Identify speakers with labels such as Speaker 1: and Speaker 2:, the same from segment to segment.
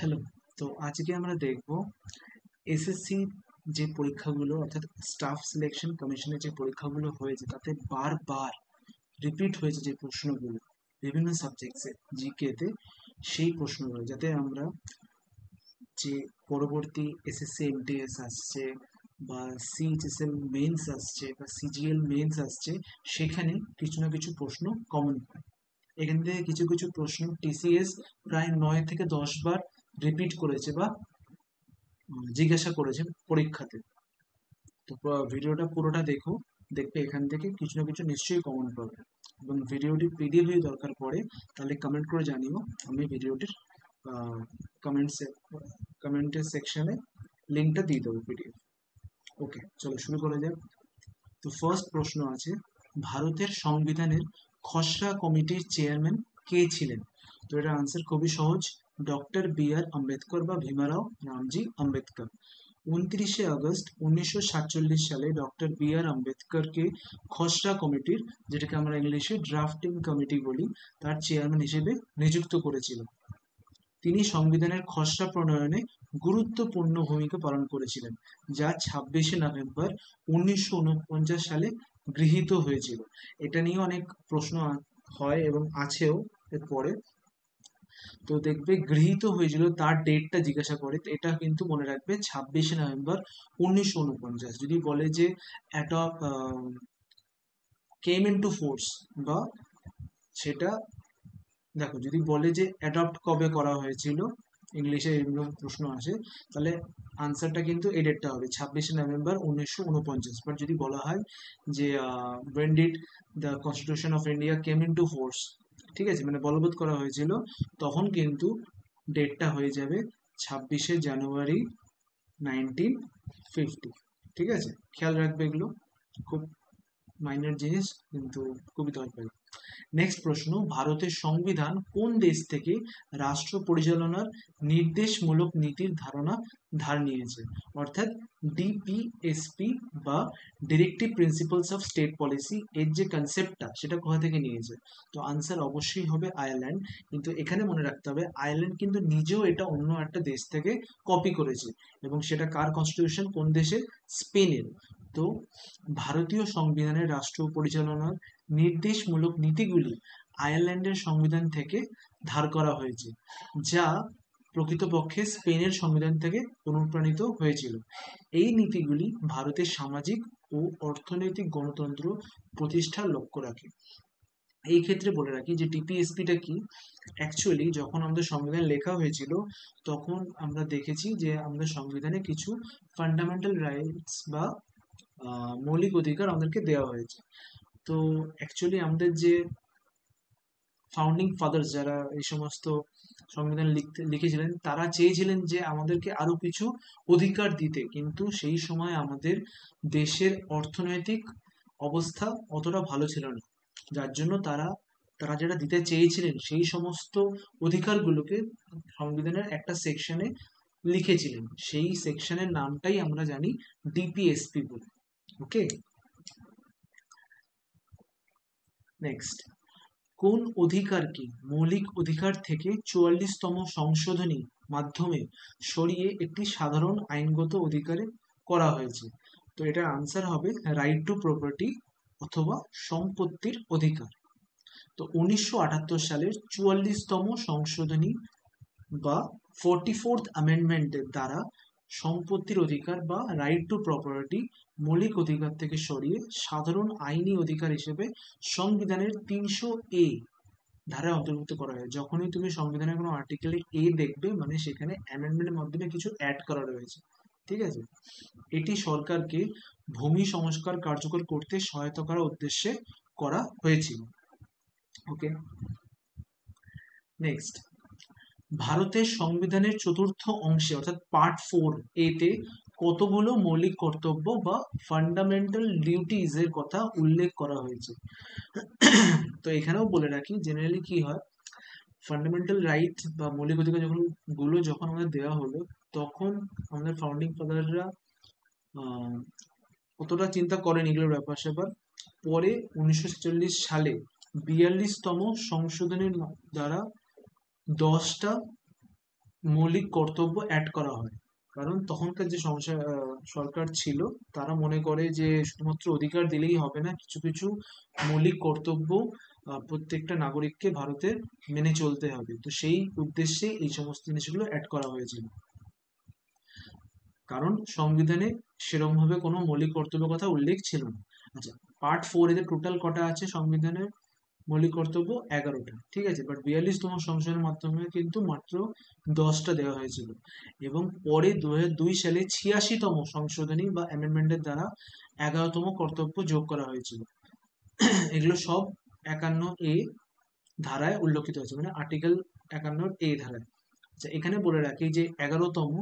Speaker 1: Hello. তো আজকে আমরা দেখব এসএসসি যে পরীক্ষাগুলো অর্থাৎ স্টাফ সিলেকশন কমিশনের যে পরীক্ষাগুলো হয়েছে তাতে বারবার রিপিট হয়েছে যে প্রশ্নগুলো বিভিন্ন সাবজেক্টসে জিকেতে, সেই প্রশ্নগুলো যাতে আমরা যে পরবর্তী এসএসসি এমটিএস আসছে বা সিএইচএসএল মেন্স আসছে বা সিজিএল মেন্স আসছে, সেখানে কিছু না কিছু প্রশ্ন কমন পায়। এখান থেকে কিছু কিছু প্রশ্ন টিসিএস প্রায় 9 থেকে 10 বার রিপিট করেছে বা জিজ্ঞাসা করেছেন পরীক্ষাতে। তো ভিডিওটা পুরোটা দেখো, দেখবে এখান থেকে কিছু না কিছু নিশ্চয়ই কমন পাবে। এবং ভিডিওটি পিডিএফ যদি দরকার পড়ে তাহলে কমেন্ট করে জানিও, আমি ভিডিওটির কমেন্টসে কমেন্টের সেকশনে লিঙ্কটা দিয়ে দেবো পিডিএফ। ওকে, চলো শুরু করা যাক। তো ফার্স্ট প্রশ্ন আছে, ভারতের সংবিধানের খসড়া কমিটির চেয়ারম্যান কে ছিলেন? তো এটার আনসার খুবই সহজ, ডক্টর বি আর আম্বেদকর বা ভীমারাও রামজি আম্বেদকর। 29শে আগস্ট 1947 সালে ডক্টর বি আর আম্বেদকরকে খসড়া কমিটির, যেটাকে আমরা ইংলিশে ড্রাফটিং কমিটি বলি, তার চেয়ারম্যান হিসেবে নিযুক্ত করেছিল। তিনি সংবিধানের খসড়া প্রণয়নে গুরুত্বপূর্ণ ভূমিকা পালন করেছিলেন, যা 26শে নভেম্বর 1949 সালে গৃহীত হয়েছিল। এটা নিয়ে অনেক প্রশ্ন হয় এবং আছেও এরপরে। তো দেখবে গৃহীত হয়েছিল তার ডেটটা জিজ্ঞাসা করে, তো এটা কিন্তু মনে রাখবে 26শে নভেম্বর 1949। যদি বলে যে অ্যাডপ কেম ইনটু ফোর্স, বা সেটা দেখো যদি বলে যে অ্যাডপ্ট কবে করা হয়েছিল, ইংলিশে এগুলো প্রশ্ন আসে, তাহলে আনসারটা কিন্তু এই ডেটটা হবে 26শে নভেম্বর 1949। বাট যদি বলা হয় যে when did the constitution of India came into force, ঠিক আছে, মানে বলবৎ করা হয়েছিল, তখন কিন্তু ডেটটা হয়ে যাবে 26শে জানুয়ারি 1950। ঠিক আছে, খেয়াল রাখবে, এগুলো খুব মাইনর জিনিস কিন্তু খুবই দরকারি। নেক্সট প্রশ্ন, ভারতের সংবিধান কোন দেশ থেকে রাষ্ট্র পরিচালনার নির্দেশমূলক নীতির ধার নিয়েছে? অর্থাৎ ডিপিএসপি বা directive principles of state policy, এর যে কনসেপ্টটা সেটা কোথা থেকে নিয়েছে? তো আনসার অবশ্যই হবে আয়ারল্যান্ড। কিন্তু এখানে মনে রাখতে হবে আয়ারল্যান্ড কিন্তু নিজেও এটা অন্য একটা দেশ থেকে কপি করেছে, এবং সেটা কার কনস্টিটিউশন, কোন দেশের? স্পেনের। তো ভারতীয় সংবিধানের রাষ্ট্র পরিচালনার নির্দেশমূলক নীতিগুলি আয়ারল্যান্ডের সংবিধান থেকে ধার করা হয়েছে, যা প্রকৃতপক্ষে স্পেনের সংবিধান থেকে অনুপ্রাণিত হয়েছিল। এই নীতিগুলি ভারতের সামাজিক ও অর্থনৈতিক গণতন্ত্র প্রতিষ্ঠার লক্ষ্য রাখে। এই ক্ষেত্রে বলে রাখি যে টিপিএসপিটা কি। অ্যাকচুয়ালি যখন আমাদের সংবিধান লেখা হয়েছিল তখন আমরা দেখেছি যে আমাদের সংবিধানে কিছু ফান্ডামেন্টাল রাইটস বা মৌলিক অধিকার আমাদেরকে দেওয়া হয়েছে। তো অ্যাকচুয়ালি আমাদের যে ফাউন্ডিং ফাদার্স যারা এই সমস্ত সংবিধান লিখেছিলেন, তারা চেয়েছিলেন যে আমাদেরকে আরো কিছু অধিকার দিতে, কিন্তু সেই সময় আমাদের দেশের অর্থনৈতিক অবস্থা অতটা ভালো ছিল না, যার জন্য তারা তারা যেটা দিতে চেয়েছিলেন সেই সমস্ত অধিকারগুলোকে সংবিধানের একটা সেকশনে লিখেছিলেন। সেই সেকশনের নামটাই আমরা জানি ডিপিএসপি বলে। ওকে, নেক্সট, কোন অধিকারকে মৌলিক অধিকার থেকে 44তম সংশোধনী মাধ্যমে সরিয়ে একটি সাধারণ আইনগত অধিকারে করা হয়েছে? তো এটার আনসার হবে রাইট টু প্রপার্টি অথবা সম্পত্তির অধিকার। তো 1978 সালের 44তম সংশোধনী বা 44th অ্যামেন্ডমেন্টের দ্বারা সম্পত্তির অধিকার বা রাইট টু প্রপার্টি মৌলিক অধিকার থেকে সরিয়ে সাধারণ আইনি অধিকার হিসেবে সংবিধানের 300A ধারায় অন্তর্ভুক্ত করা হয়। যখনই তুমি সংবিধানের কোনো আর্টিকেলে এ দেখবে, মানে সেখানে অ্যামেন্ডমেন্টের মাধ্যমে কিছু অ্যাড করা রয়েছে। ঠিক আছে, এটি সরকারকে ভূমি সংস্কার কার্যকর করতে সহায়তা করার উদ্দেশ্যে করা হয়েছিল। ওকে, নেক্সট, ভারতের সংবিধানের চতুর্থ অংশে অর্থাৎ পার্ট 4A-তে কতগুলো মৌলিক কর্তব্য বা ফান্ডামেন্টাল ডিউটিজ এর কথা উল্লেখ করা হয়েছে? তো এখানেও বলে রাখি জেনারেলি কি হয়, ফান্ডামেন্টাল রাইট বা মৌলিক অধিকার যখন আমাদের দেওয়া হলো, তখন আমাদের ফাউন্ডিং ফাদাররা অতটা চিন্তা করেন এগুলোর ব্যাপার স্যাপার। পরে 1946 সালে 42তম সংশোধনের দ্বারা 10টা মৌলিক কর্তব্য অ্যাড করা হয়। কারণ তখনকার যে সরকার ছিল, তারা মনে করে যে শুধুমাত্র অধিকার দিলেই হবে না, কিছু কিছু মৌলিক কর্তব্য প্রত্যেকটা নাগরিককে ভারতের মেনে চলতে হবে। তো সেই উদ্দেশ্যে এই সমস্ত জিনিসগুলো অ্যাড করা হয়েছিল। কারণ সংবিধানে সেরকম ভাবে কোনো মৌলিক কর্তব্যের কথা উল্লেখ ছিল না। আচ্ছা, পার্ট 4 এতে টোটাল কটা আছে সংবিধানের মৌলিক কর্তব্য? 11টা, ঠিক আছে। বাট 42তম সংশোধনের মাধ্যমে কিন্তু মাত্র 10টা দেওয়া হয়েছিল। এবং পরে 2002 সালে 86তম সংশোধনী বা অ্যামেন্ডমেন্টের দ্বারা 11তম কর্তব্য যোগ করা হয়েছিল। এগুলো সব 51A ধারায় উল্লেখিত আছে, মানে আর্টিকেল 51A ধারায়। আচ্ছা, এখানে বলে রাখি যে 11তম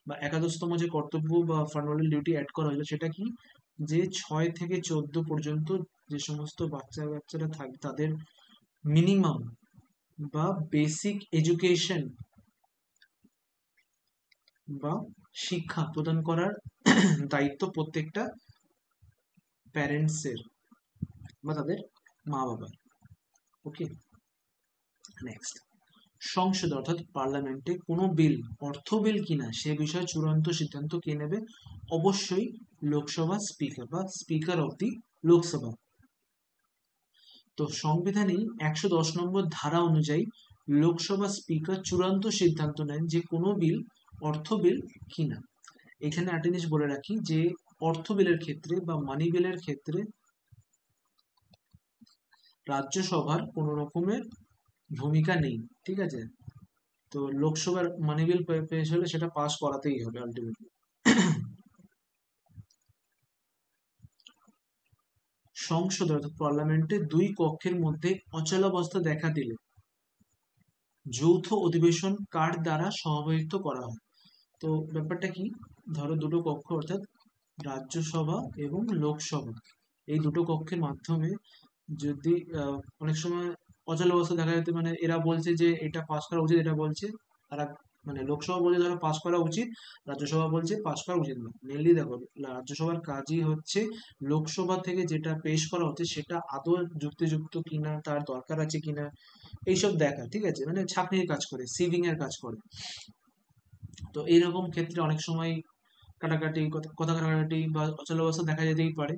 Speaker 1: বা একাদশতম যে কর্তব্য বা ফান্ডামেন্টাল ডিউটি অ্যাড করা হয়েছে সেটা কি, যে 6 থেকে 14 পর্যন্ত যে সমস্ত বাচ্চারা থাকবে তাদের মিনিমাম বা বেসিক এডুকেশন বা শিক্ষা প্রদান করার দায়িত্ব প্রত্যেকটা প্যারেন্টসের বা তাদের মা বাবার। ওকে, নেক্সট, সংসদ অর্থাৎ পার্লামেন্টে কোনো বিল অর্থ বিল কিনা সে বিষয়ে চূড়ান্ত সিদ্ধান্ত কে নেবে? অবশ্যই লোকসভা স্পিকার বা স্পিকার অফ দি লোকসভা। তো সংবিধানে 110 নম্বর ধারা অনুযায়ী লোকসভা স্পিকার চূড়ান্ত সিদ্ধান্ত নেন যে কোনো বিল অর্থ বিল কিনা। এখানে একটা জিনিস বলে রাখি যে অর্থ বিলের ক্ষেত্রে বা মানি বিলের ক্ষেত্রে রাজ্যসভার কোনো রকমের ভূমিকা নেই, ঠিক আছে। তো লোকসভার মানি বিল পেশ হলে সেটা পাস করাতেই হবে আলটিমেটলি। সংসদ অর্থাৎ পার্লামেন্টে দুই কক্ষের মধ্যে অচলাবস্থা দেখা দিলে যৌথ অধিবেশন কার দ্বারা সমাবেত করা হয়? তো ব্যাপারটা কি, ধরো দুটো কক্ষ অর্থাৎ রাজ্যসভা এবং লোকসভা, এই দুটো কক্ষের মাধ্যমে যদি অনেক সময় অচলাবস্থা দেখা যেতে, মানে এরা বলছে যে এটা পাস করা উচিত, এটা বলছে তারা, মানে লোকসভা বলছে ধরো পাস করা উচিত, রাজ্যসভা বলছে পাস করা উচিত না। মেনলি দেখো, রাজ্যসভার কাজই হচ্ছে লোকসভা থেকে যেটা পেশ করা হচ্ছে সেটা আদৌ যুক্তিযুক্ত কিনা, তার দরকার আছে কিনা, এইসব দেখা, ঠিক আছে। মানে ছাঁকনির কাজ করে, সিভিং এর কাজ করে। তো এইরকম ক্ষেত্রে অনেক সময় কাটাকাটি, কথা কাটাকাটি বা অচলাবস্থা দেখা যেতেই পারে,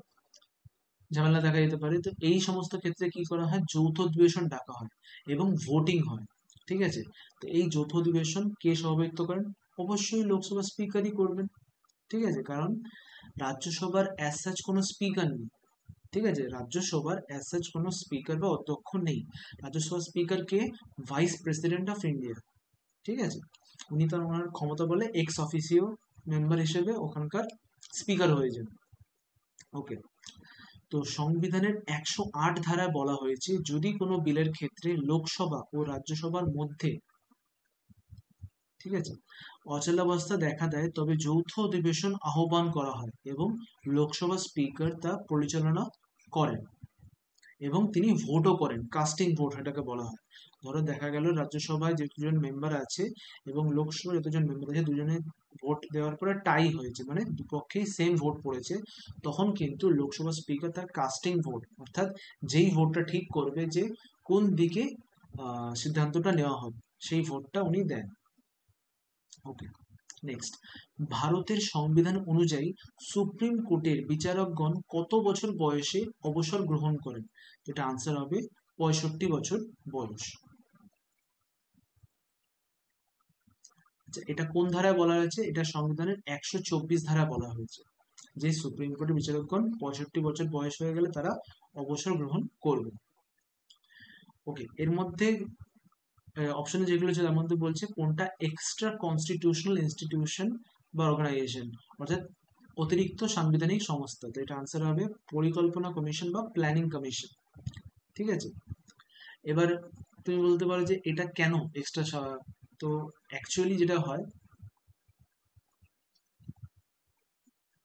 Speaker 1: ঝামেলা দেখা যেতে পারে। তো এই সমস্ত ক্ষেত্রে কি করা হয়, যৌথ অধিবেশন ডাকা হয় এবং ভোটিং হয়, ঠিক আছে। তো এই যৌথ অধিবেশন কে সভাপতিত্ব করেন? অবশ্যই লোকসভা স্পিকারই করবেন, ঠিক আছে। কারণ রাজ্যসভার অ্যাজ সাচ কোনো স্পিকার নেই, ঠিক আছে। রাজ্যসভার অ্যাজ সাচ কোনো স্পিকার বা অধ্যক্ষ নেই। রাজ্যসভার speaker K? Vice president of India, ঠিক আছে। উনি তার ওনার ক্ষমতা বলে এক্স অফিসিও মেম্বার হিসেবে ওখানকার স্পিকার হয়ে যান। ওকে, তো সংবিধানের 108 ধারায় বলা হয়েছে যদি কোনো বিলের ক্ষেত্রে লোকসভা ও রাজ্যসভার মধ্যে, ঠিক আছে, অচলাবস্থা দেখা দেয় তবে যৌথ অধিবেশন আহ্বান করা হয় এবং লোকসভা স্পিকার তা পরিচালনা করেন এবং তিনি ভোটও করেন, কাস্টিং ভোট এটাকে বলা হয়। ধরো দেখা গেল রাজ্যসভায় যে দুজন মেম্বার আছে এবং লোকসভায় যতজন মেম্বার আছে দুজনে ভোট দেওয়ার পরে টাই হয়েছে, মানে দুপক্ষেই সেম ভোট পড়েছে, তখন কিন্তু লোকসভা স্পিকার তার কাস্টিং ভোট অর্থাৎ যেই ভোটটা ঠিক করবে যে কোন দিকে সিদ্ধান্তটা নেওয়া হবে সেই ভোটটা উনি দেন। ওকে, নেক্সট, ভারতের সংবিধান অনুযায়ী সুপ্রিম কোর্টের বিচারকগণ কত বছর বয়সে অবসর গ্রহণ করেন? এটা আনসার হবে 65 বছর বয়স। আচ্ছা, এটা কোন ধারায় বলা হয়েছে? এটা সংবিধানের 124 ধারা বলা হয়েছে যে সুপ্রিম কোর্টের বিচারকগণ 65 বছর বয়স হয়ে গেলে তারা অবসর গ্রহণ করবে। ওকে, এর মধ্যে অপশনে যেগুলো আছে তার মধ্যে বলছে কোনটা এক্সট্রা কনস্টিটিউশনাল ইনস্টিটিউশন বা অর্গানাইজেশন, অর্থাৎ অতিরিক্ত সাংবিধানিক সংস্থা। তো এটা আনসার হবে পরিকল্পনা কমিশন বা প্ল্যানিং কমিশন, ঠিক আছে। এবার তুমি বলতে পারো যে এটা কেন এক্সট্রা? তো অ্যাকচুয়ালি যেটা হয়,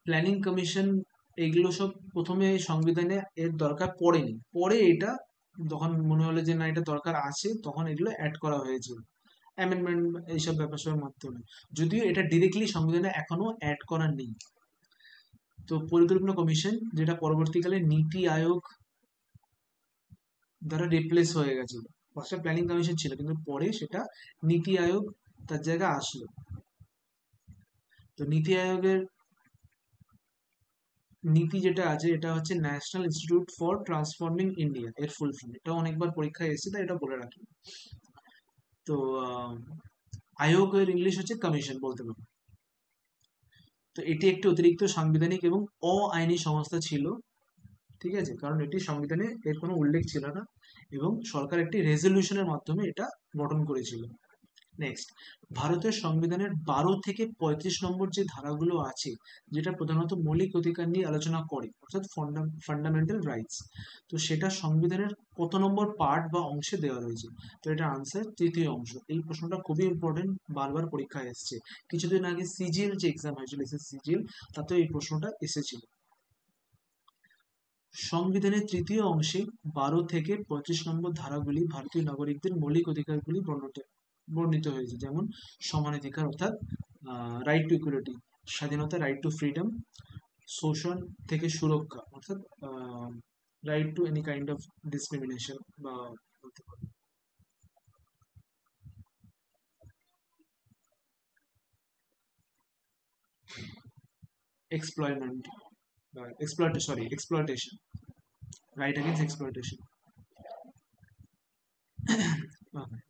Speaker 1: প্ল্যানিং কমিশন এগুলো সব প্রথমে সংবিধানে এর দরকার পড়েনি, পরে এটা যখন মনে হলো যে না এটা দরকার আছে তখন এগুলো অ্যাড করা হয়েছে অ্যামেন্ডমেন্ট এইসব ব্যাপার সবের মাধ্যমে। যদিও এটা ডিরেক্টলি সংবিধানে এখনো অ্যাড করা নেই। তো পরিকল্পনা কমিশন যেটা পরবর্তীকালে নীতি আয়োগ দ্বারা রিপ্লেস হয়ে গেছিল। ফার্স্টে প্ল্যানিং কমিশন ছিল, কিন্তু পরে সেটা নীতি আয়োগ তার জায়গায় আসলো। তো নীতি আয়োগের নীতি যেটা আছে এটা হচ্ছে national institute for transforming India, এর ফুল ফর্ম। এটা অনেকবার পরীক্ষায় এসেছে, তাই এটা বলে রাখি। তো আয়োগের ইংলিশ হচ্ছে কমিশন বলতে পারো। তো এটি একটি অতিরিক্ত সাংবিধানিক এবং অআইনি সংস্থা ছিল, ঠিক আছে, কারণ এটি সংবিধানে এর কোনো উল্লেখ ছিল না, এবং সরকার একটি রেজলিউশনের মাধ্যমে এটা গঠন করেছিল। নেক্সট, ভারতের সংবিধানের 12 থেকে 35 নম্বর যে ধারাগুলো আছে, যেটা প্রধানত মৌলিক অধিকার নিয়ে আলোচনা করে, অর্থাৎ ফান্ডামেন্টাল রাইটস, তো সেটা সংবিধানের কত নম্বর পার্ট বা অংশে দেওয়া রয়েছে? তো এটা আনসার তৃতীয় অংশ। এই প্রশ্নটা খুবই ইম্পর্টেন্ট, বারবার পরীক্ষায় এসেছে। কিছুদিন আগে সিজিএল যে এক্সাম হয়েছিল, সিজিএল, তাতে এই প্রশ্নটা এসেছিল। সংবিধানের তৃতীয় অংশে 12 থেকে 35 নম্বর ধারাগুলি ভারতীয় নাগরিকদের মৌলিক অধিকারগুলি বর্ণিত হয়েছে, যেমন সমানাধিকার অর্থাৎ রাইট টু ইকুয়ালিটি, স্বাধীনতা রাইট টু ফ্রিডম, শোষণ থেকে সুরক্ষা অর্থাৎ right to any kind of discrimination বা বলতে পারো exploitment, exploitation, right against exploitation.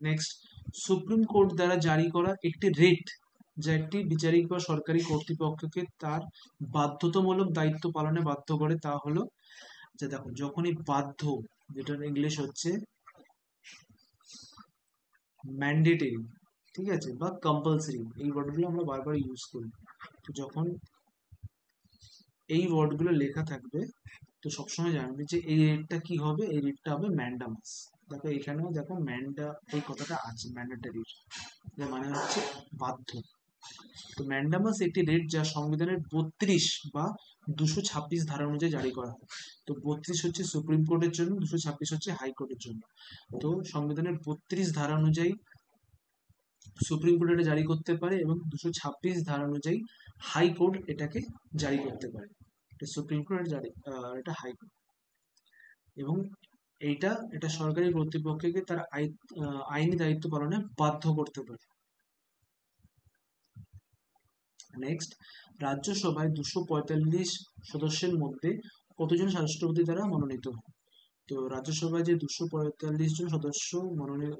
Speaker 1: Next, supreme court দ্বারা জারি করা একটি রিট, যা একটি বিচারিক বা সরকারি কর্তৃপক্ষকে তার বাধ্যতামূলক দায়িত্ব পালনে বাধ্য করে, তা হলো, যে দেখো, যখনই বাধ্য, যেটার ইংলিশ হচ্ছে ম্যান্ডেটরি, ঠিক আছে, বা কম্পালসারি, এই ওয়ার্ডগুলো আমরা বারবার ইউজ করি। তো যখন এই ওয়ার্ডগুলো লেখা থাকবে, তো সবসময় জানবে যে এই রিটটা কি হবে, এই রিটটা হবে ম্যান্ডামাস। দেখো এখানেও দেখো এই কথাটা আছে, ম্যান্ডেটরি, যার মানে হচ্ছে বাধ্য। তো ম্যান্ডামাস একটি রিট যা সংবিধানের 32 বা 226 ধারা অনুযায়ী জারি করা হয়। তো 32 হচ্ছে সুপ্রিম কোর্টের জন্য, 226 হচ্ছে হাইকোর্টের জন্য। তো সংবিধানের 32 ধারা অনুযায়ী সুপ্রিম কোর্ট এটা জারি করতে পারে, এবং 226 ধারা অনুযায়ী হাইকোর্ট এটাকে জারি করতে পারে। এটা সুপ্রিম কোর্ট জারি, এটা হাইকোর্ট। এবং এটা সরকারি কর্তৃপক্ষকে তার আইনি দায়িত্ব পালনে বাধ্য করতে পারে। নেক্সট, রাজ্যসভায় 245 সদস্যের মধ্যে কতজন রাষ্ট্রপতি দ্বারা মনোনীত হয়? তো রাজ্যসভায় যে 245 জন সদস্য মনোনীত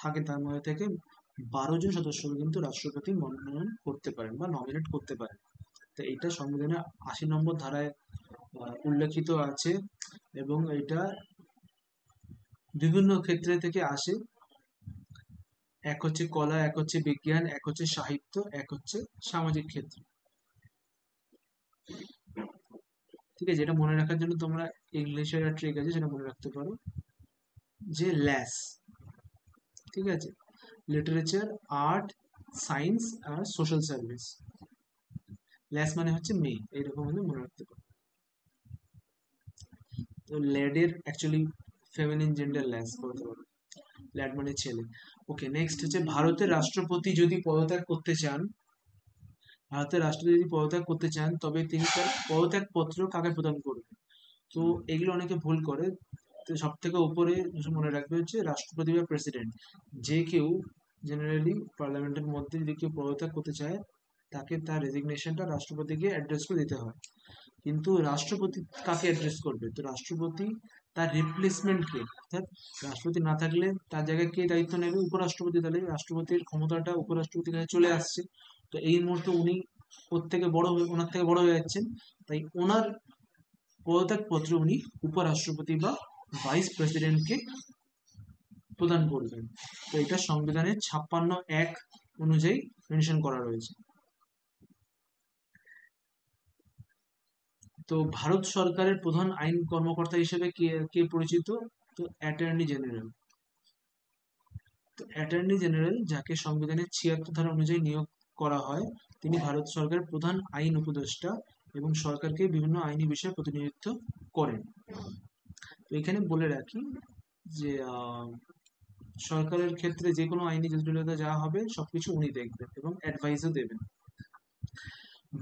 Speaker 1: থাকে, তার মধ্যে থেকে 12 জন সদস্যকে কিন্তু রাষ্ট্রপতি মনোনয়ন করতে পারেন বা নমিনেট করতে পারেন। তো এটা সংবিধানের 80 নম্বর ধারায় উল্লেখিত আছে, এবং এটা বিভিন্ন ক্ষেত্রে থেকে আসে। এক হচ্ছে কলা, এক হচ্ছে বিজ্ঞান, এক হচ্ছে সাহিত্য, এক হচ্ছে সামাজিক ক্ষেত্র। ঠিক আছে, এটা মনে রাখার জন্য তোমরা ইংলিশের একটা ট্রিক আছে, সেটা মনে রাখতে পারো, যে ল্যাস, ঠিক আছে, লিটারেচার, আর্ট, সায়েন্স আর সোশ্যাল সার্ভিস। ল্যাস মানে হচ্ছে মেয়ে, এইরকম হলে মনে রাখতে পারো। তো ল্যাডের অ্যাকচুয়ালি ফেমিনিন জেন্ডার ল্যাস বলতে পারো, ল্যাড মানে ছেলে। ওকে, নেক্সট হচ্ছে ভারতের রাষ্ট্রপতি যদি পদত্যাগ করতে চান, তবে তিনি তার পদত্যাগ পত্র কাকে প্রদান করবেন? তো এগুলো অনেকে ভুল করে। তো সব থেকে উপরে মনে রাখবে হচ্ছে রাষ্ট্রপতি বা প্রেসিডেন্ট। যে কেউ জেনারেলি পার্লামেন্টের মধ্যে যদি কেউ পদত্যাগ করতে চায়, তাকে তার রেজিগনেশনটা রাষ্ট্রপতিকে অ্যাড্রেস করে দিতে হয়। কিন্তু রাষ্ট্রপতি কাকে অ্যাড্রেস করবে? তো রাষ্ট্রপতি তার রিপ্লেসমেন্টকে, অর্থাৎ রাষ্ট্রপতি না থাকলে তার জায়গায় কে দায়িত্ব নেবে? উপরাষ্ট্রপতি। তাহলে রাষ্ট্রপতির ক্ষমতাটা উপরাষ্ট্রপতির কাছে চলে আসছে। তো এই মুহূর্তে উনি ওনার থেকে বড় হয়ে যাচ্ছেন, তাই ওনার পদত্যাগপত্র উনি উপরাষ্ট্রপতি বা ভাইস প্রেসিডেন্টকে প্রদান করবেন। তো এটা সংবিধানের 56(1) অনুযায়ী মেনশন করা রয়েছে। তো ভারত সরকারের প্রধান আইন কর্মকর্তা হিসেবে কে কে পরিচিত? তো অ্যাটর্নি জেনারেল। তো অ্যাটর্নি জেনারেল, যাকে সংবিধানের 76 ধারা অনুযায়ী নিয়োগ করা হয়, তিনি ভারত সরকারের প্রধান আইন উপদেষ্টা এবং সরকারকে বিভিন্ন আইনি বিষয়ে প্রতিনিধিত্ব করেন। তো এখানে বলে রাখি যে সরকারের ক্ষেত্রে যে কোনো আইনি জটিলতা যা হবে সবকিছু উনি দেখবেন এবং অ্যাডভাইসও দেবেন।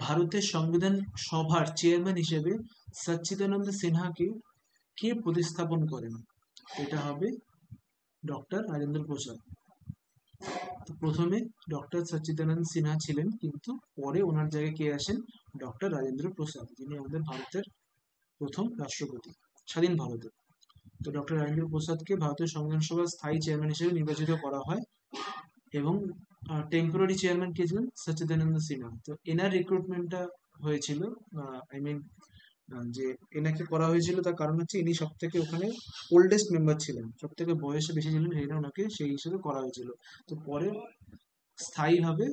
Speaker 1: ভারতের সংবিধান সভার চেয়ারম্যান হিসেবে সচ্চিদানন্দ সিনহাকে কে প্রতিস্থাপন করেন? এটা হবে ডক্টর রাজেন্দ্র প্রসাদ। তো প্রথমে ডক্টর সচ্চিদানন্দ সিনহা ছিলেন, কিন্তু পরে ওনার জায়গায় কে আসেন? ডক্টর রাজেন্দ্র প্রসাদ, যিনি আমাদের ভারতের প্রথম রাষ্ট্রপতি স্বাধীন ভারতে। তো ডক্টর রাজেন্দ্র প্রসাদকে ভারতের সংবিধান সভার স্থায়ী চেয়ারম্যান হিসেবে নির্বাচিত করা হয়, এবং টেম্পোরারি চেয়ারম্যান কে ছিলেন? সচ্চিদানন্দ সিনহা। তো এনার রিক্রুটমেন্টটা হয়েছিল, আই মিন যে এনাকে করা হয়েছিল তার কারণ হচ্ছে ইনি সব থেকে ওখানে ওল্ডেস্ট মেম্বার ছিলেন, সব থেকে বয়সে বেশি ছিলেন, সেই জন্য ওনাকে সেই হিসেবে করা হয়েছিল। তো পরে স্থায়ীভাবে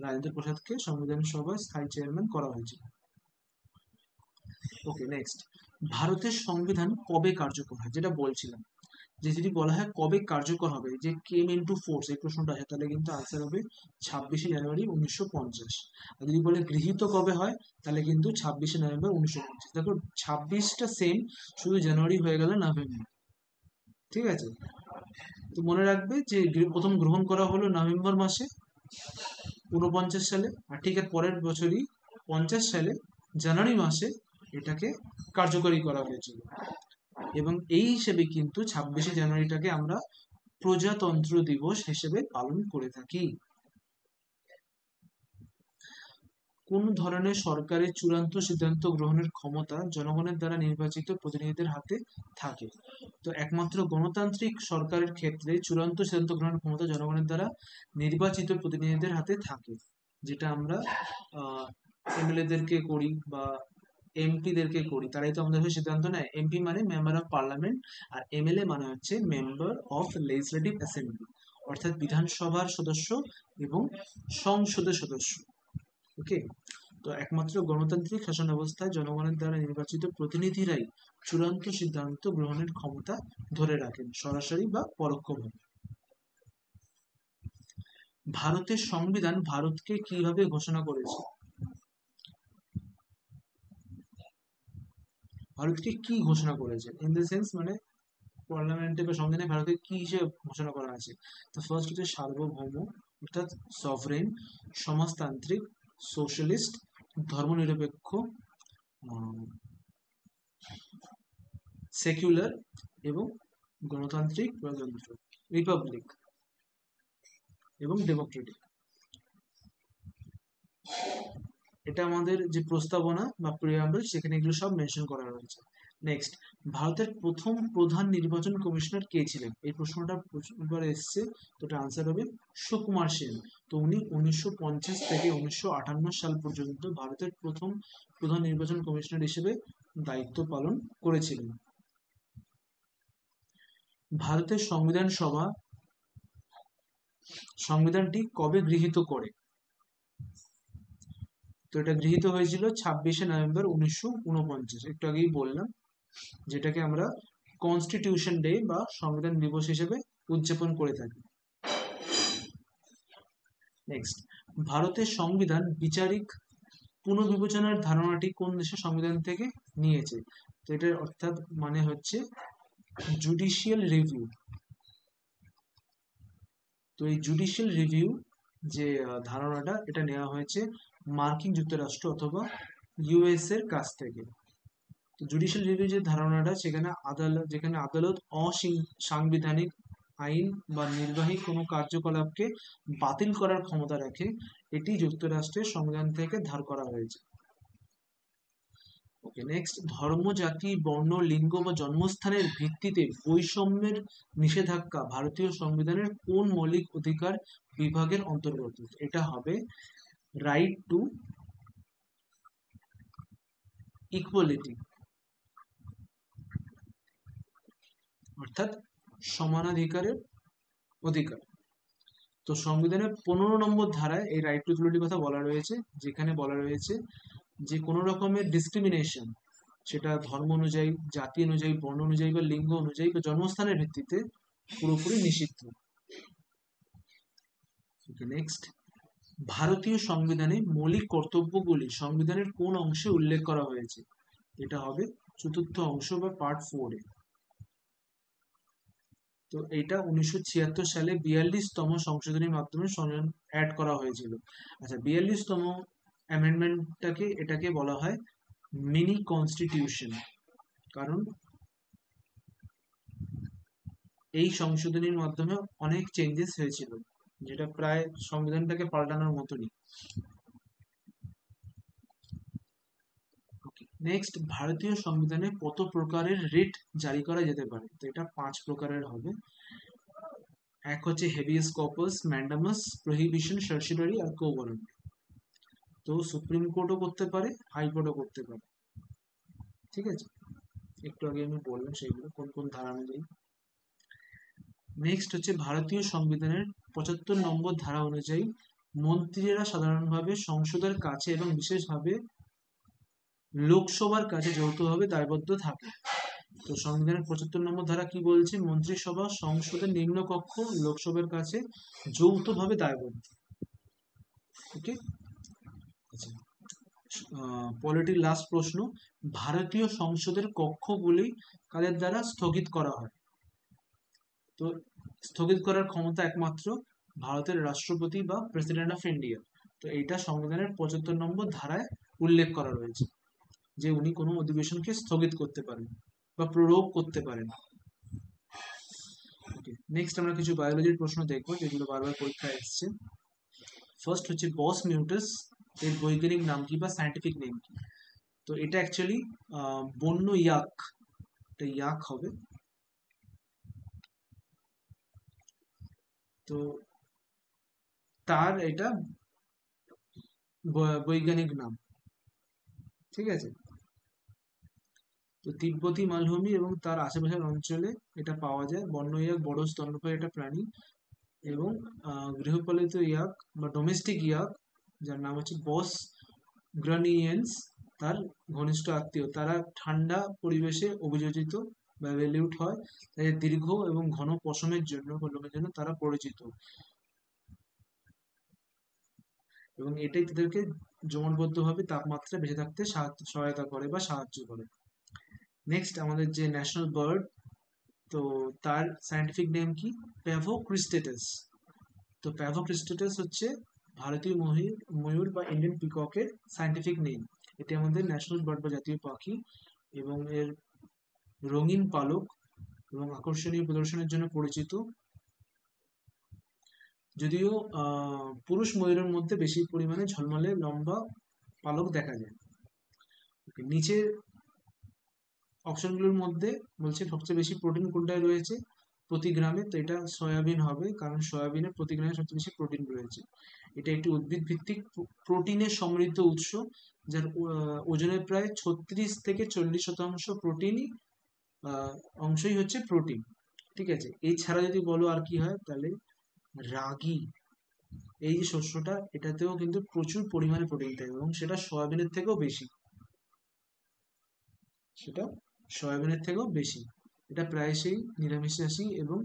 Speaker 1: রাজেন্দ্র প্রসাদকে সংবিধান সভার স্থায়ী চেয়ারম্যান করা হয়েছিল। ওকে, নেক্সট, ভারতের সংবিধান কবে কার্যকর হয়, যেটা বলছিলাম, যে যদি বলা হয় কবে কার্যকর হবে, যে কেম ইনটু ফোর্স, এই প্রশ্নটা আসে, তাহলে কিন্তু আনসার হবে 26শে জানুয়ারি 1950। আর যদি বলে গৃহীত কবে হয়, তাহলে কিন্তু 26শে নভেম্বর 1950। দেখো 26টা সেম, শুধু জানুয়ারি হয়ে গেল নভেম্বর। ঠিক আছে, তো মনে রাখবে যে প্রথম গ্রহণ করা হলো নভেম্বর মাসে 49 সালে, আর ঠিক এর পরের বছরই 50 সালে জানুয়ারি মাসে এটাকে কার্যকরী করা হয়েছিল। এবং এই হিসেবে কিন্তু 26শে জানুয়ারিটাকে আমরা প্রজাতন্ত্র দিবস হিসেবে পালন করে থাকি। কোন ধরনের সরকারের চূড়ান্ত সিদ্ধান্ত গ্রহণের ক্ষমতা জনগণের দ্বারা নির্বাচিত প্রতিনিধিদের হাতে থাকে? তো একমাত্র গণতান্ত্রিক সরকারের ক্ষেত্রে চূড়ান্ত সিদ্ধান্ত গ্রহণের ক্ষমতা জনগণের দ্বারা নির্বাচিত প্রতিনিধিদের হাতে থাকে, যেটা আমরা এমএলএ দেরকে করি বা এমপি দেরকে করি, তারাই তো আমাদের হয়ে সিদ্ধান্ত নেয়। এমপি মানে মেম্বার অফ পার্লামেন্ট, আর এমএলএ মানে হচ্ছে মেম্বার অফ লেজিসলেটিভ অ্যাসেম্বলি, অর্থাৎ বিধানসভার সদস্য এবং সংসদের সদস্য। ওকে, তো একমাত্র গণতান্ত্রিক শাসন ব্যবস্থায় জনগণের দ্বারা নির্বাচিত প্রতিনিধিরাই চূড়ান্ত সিদ্ধান্ত গ্রহণের ক্ষমতা ধরে রাখেন, সরাসরি বা পরোক্ষভাবে। ভারতের সংবিধান ভারতকে কিভাবে ঘোষণা করেছে? ভারতকে কি ঘোষণা করেছে ইন দ্য সেন্স, মানে পার্লামেন্টে বা সংবিধানে ভারতকে কি হিসেবে ঘোষণা করা আছে? তো ফার্স্ট হচ্ছে সার্বভৌম, অর্থাৎ সভরেন, সমাজতান্ত্রিক, সোশ্যালিস্ট, ধর্মনিরপেক্ষ, সেকুলার এবং গণতান্ত্রিক, প্রজাতন্ত্র, রিপাবলিক এবং ডেমোক্রেটিক। এটা আমাদের যে প্রস্তাবনা বা প্রিয়াম্বল, সেখানে এগুলো সব মেনশন করা রয়েছে। নেক্সট, ভারতের প্রথম প্রধান নির্বাচন কমিশনার কে ছিলেন? এই প্রশ্নটা প্রচুরবার এসছে, তো এটা আনসার হবে সুকুমার সেন। তো উনি 1950 থেকে 1958 সাল পর্যন্ত ভারতের প্রথম প্রধান নির্বাচন কমিশনার হিসেবে দায়িত্ব পালন করেছিলেন। ভারতের সংবিধান সভা সংবিধানটি কবে গৃহীত করে? তো এটা গৃহীত হয়েছিল 26শে নভেম্বর 1949, একটু আগেই বললাম, যেটাকে আমরা কনস্টিটিউশন ডে বা সংবিধান দিবস হিসেবে উদযাপন করে থাকি। নেক্সট, ভারতের সংবিধান বিচারিক পুনর্বিবেচনার ধারণাটি কোন দেশের সংবিধান থেকে নিয়েছে? তো এটার অর্থাৎ মানে হচ্ছে জুডিশিয়াল রিভিউ। তো এই জুডিশিয়াল রিভিউ যে ধারণাটা, এটা নেওয়া হয়েছে মার্কিন যুক্তরাষ্ট্র অথবা ইউএস এর কাছ থেকে। তো জুডিশিয়াল রিভিউ যে ধারণাটা, যেখানে আদালত অসাংবিধানিক আইন বা নির্বাহী কোনো কার্যকলাপকে বাতিল করার ক্ষমতা রাখে, এটি যুক্তরাষ্ট্রের সংবিধান থেকে ধার করা হয়েছে। ওকে, নেক্সট, ধর্ম, জাতি, বর্ণ, লিঙ্গ বা জন্মস্থানের ভিত্তিতে বৈষম্যের নিষেধাজ্ঞা ভারতীয় সংবিধানের কোন মৌলিক অধিকার বিভাগের অন্তর্গত? এটা হবে রাইট টু ইকুয়ালিটি, অর্থাৎ সমানাধিকারের অধিকার। তো সংবিধানের 15 নম্বর ধারায় এই রাইট টু ইকুয়ালিটির কথা বলা রয়েছে, যেখানে বলা রয়েছে যে কোনো রকমের ডিসক্রিমিনেশন, সেটা ধর্ম অনুযায়ী, জাতি অনুযায়ী, বর্ণ অনুযায়ী বা লিঙ্গ অনুযায়ী বা জন্মস্থানের ভিত্তিতে পুরোপুরি নিষিদ্ধ। নেক্সট, ভারতীয় সংবিধানে মৌলিক কর্তব্যগুলি সংবিধানের কোন অংশে উল্লেখ করা হয়েছে? এটা হবে চতুর্থ অংশ বা পার্ট 4-এ। তো এটা 1976 সালে 42তম সংশোধনীর মাধ্যমে সংযোজন অ্যাড করা হয়েছিল। আচ্ছা, 42তম এটাকে বলা হয় মিনি কনস্টিটিউশন, কারণ এই সংশোধনীর মাধ্যমে অনেক চেঞ্জেস হয়েছিল, যেটা প্রায় সংবিধানটাকে পাল্টানোর মতনই। নেক্সট, ভারতীয় সংবিধানে কত প্রকারের রিট জারি করা যেতে পারে? তো এটা 5 প্রকারের হবে। এক হচ্ছে হেভিয়াস কর্পাস, ম্যান্ডামাস, প্রহিবিশন, সার্সিডারি আর কোভারেন্ট। তো সুপ্রিম কোর্টও করতে পারে, হাইকোর্টও করতে পারে। ঠিক আছে, একটু আগে আমি বললাম সেইগুলো কোন কোন ধারা অনুযায়ী। নেক্সট হচ্ছে ভারতীয় সংবিধানের 75 নম্বর ধারা অনুযায়ী মন্ত্রীরা সাধারণভাবে সংসদের কাছে এবং বিশেষভাবে লোকসভার কাছে যৌথভাবে দায়বদ্ধ থাকে। তো সংবিধানের 75 নম্বর ধারা কি বলছে? মন্ত্রিসভা সংসদের নিম্নকক্ষ লোকসভার কাছে যৌথভাবে দায়বদ্ধ। ওকে, আচ্ছা, পলিটির লাস্ট প্রশ্ন, ভারতীয় সংসদের কক্ষগুলি কাদের দ্বারা স্থগিত করা হয়? তো স্থগিত করার ক্ষমতা একমাত্র ভারতের রাষ্ট্রপতি বা প্রেসিডেন্ট অফ ইন্ডিয়া। তো এইটা সংবিধানের 75 নম্বর ধারায় উল্লেখ করা রয়েছে যে উনি কোনো অধিবেশনকে স্থগিত করতে পারেন বা প্ররোগ করতে পারেন। নেক্সট আমরা কিছু বায়োলজির প্রশ্ন দেখবো যেগুলো বারবার পরীক্ষায় এসছে। ফার্স্ট হচ্ছে বস মিউটাস, এর বৈজ্ঞানিক নাম কি বা সায়েন্টিফিক নেম কি? তো এটা অ্যাকচুয়ালি বন্য ইয়াক, এটা ইয়াক হবে। তো তার এটা বৈজ্ঞানিক নাম। ঠিক আছে, তো তিব্বতী মালভূমি এবং তার আশেপাশের অঞ্চলে এটা পাওয়া যায়। বন্য ইয়াক বড় স্তন্যপায়ী একটা প্রাণী এবং গৃহপালিত ইয়াক বা ডোমেস্টিক ইয়াক যার নাম হচ্ছে বস গ্রানিয়েন্স, তার ঘনিষ্ঠ আত্মীয়। তারা ঠান্ডা পরিবেশে অভিযোজিত বা ভ্যালিউড হয়, তাই দীর্ঘ এবং ঘন পশমের জন্য লোমের জন্য তারা পরিচিত, এবং এটাই তাদেরকে জমাটবদ্ধভাবে তাপমাত্রা বেঁচে থাকতে সহায়তা করে বা সাহায্য করে। নেক্সট আমাদের যে ন্যাশনাল বার্ড, তো তার সায়েন্টিফিক নেম কি? প্যাভোক্রিস্টেটাস। তো প্যাভোক্রিস্টেটাস হচ্ছে ভারতীয় ময়ূর বা ইন্ডিয়ান পিককের সায়েন্টিফিক নেম। এটি আমাদের ন্যাশনাল বার্ড বা জাতীয় পাখি, এবং এর রঙিন পালক এবং আকর্ষণীয় প্রদর্শনের জন্য পরিচিত। যদিও পুরুষ ময়ূরের মধ্যে বেশি পরিমাণে ঝলমলে লম্বা পালক দেখা যায়। নিচের অপশনগুলোর মধ্যে বলছে সবচেয়ে বেশি প্রোটিন কোনটায় রয়েছে প্রতি গ্রামে? তো এটা সয়াবিন হবে, কারণ সয়াবিনে প্রতি গ্রামে সবচেয়ে বেশি প্রোটিন রয়েছে। এটা একটি উদ্ভিদ ভিত্তিক প্রোটিনের সমৃদ্ধ উৎস, যার ওজনের প্রায় 36 থেকে 40% প্রোটিনই অংশই হচ্ছে প্রোটিন। ঠিক আছে, এছাড়া যদি বলো আর কি হয়, তাহলে রাগি, এই যে শস্যটা, এটাতেও কিন্তু প্রচুর পরিমাণে প্রোটিন থাকে এবং সেটা সয়াবিনের থেকেও বেশি, সেটা সয়াবিনের থেকেও বেশি। এটা প্রায়শই নিরামিষাশী এবং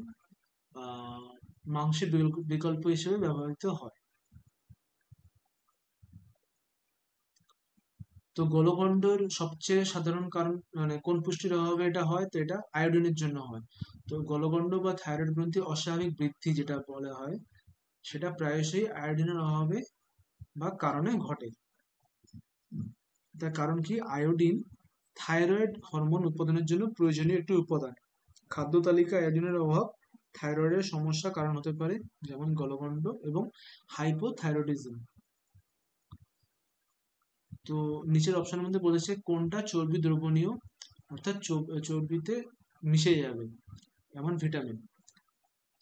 Speaker 1: মাংসের বিকল্প হিসেবে ব্যবহৃত হয়। তো গলগণ্ডর সবচেয়ে সাধারণ কারণ মানে কোন পুষ্টির অভাবে এটা হয়? তো এটা আয়োডিনের জন্য হয়। তো গলগণ্ড বা থাইরয়েড গ্রন্থি অস্বাভাবিক বৃদ্ধি যেটা বলা হয়, সেটা প্রায়শই আয়োডিনের অভাবে বা কারণে ঘটে। তার কারণ কি? আয়োডিন থাইরয়েড হরমোন উৎপাদনের জন্য প্রয়োজনীয় একটি উপাদান। খাদ্য তালিকায় আয়োডিনের অভাব থাইরয়েডের সমস্যা কারণ হতে পারে, যেমন গলগণ্ড এবং হাইপোথাইরয়েডিজম। তো নিচের অপশনের মধ্যে বলেছে কোনটা চর্বি দ্রবণীয়, অর্থাৎ চর্বিতে মিশে যাবে এমন ভিটামিন,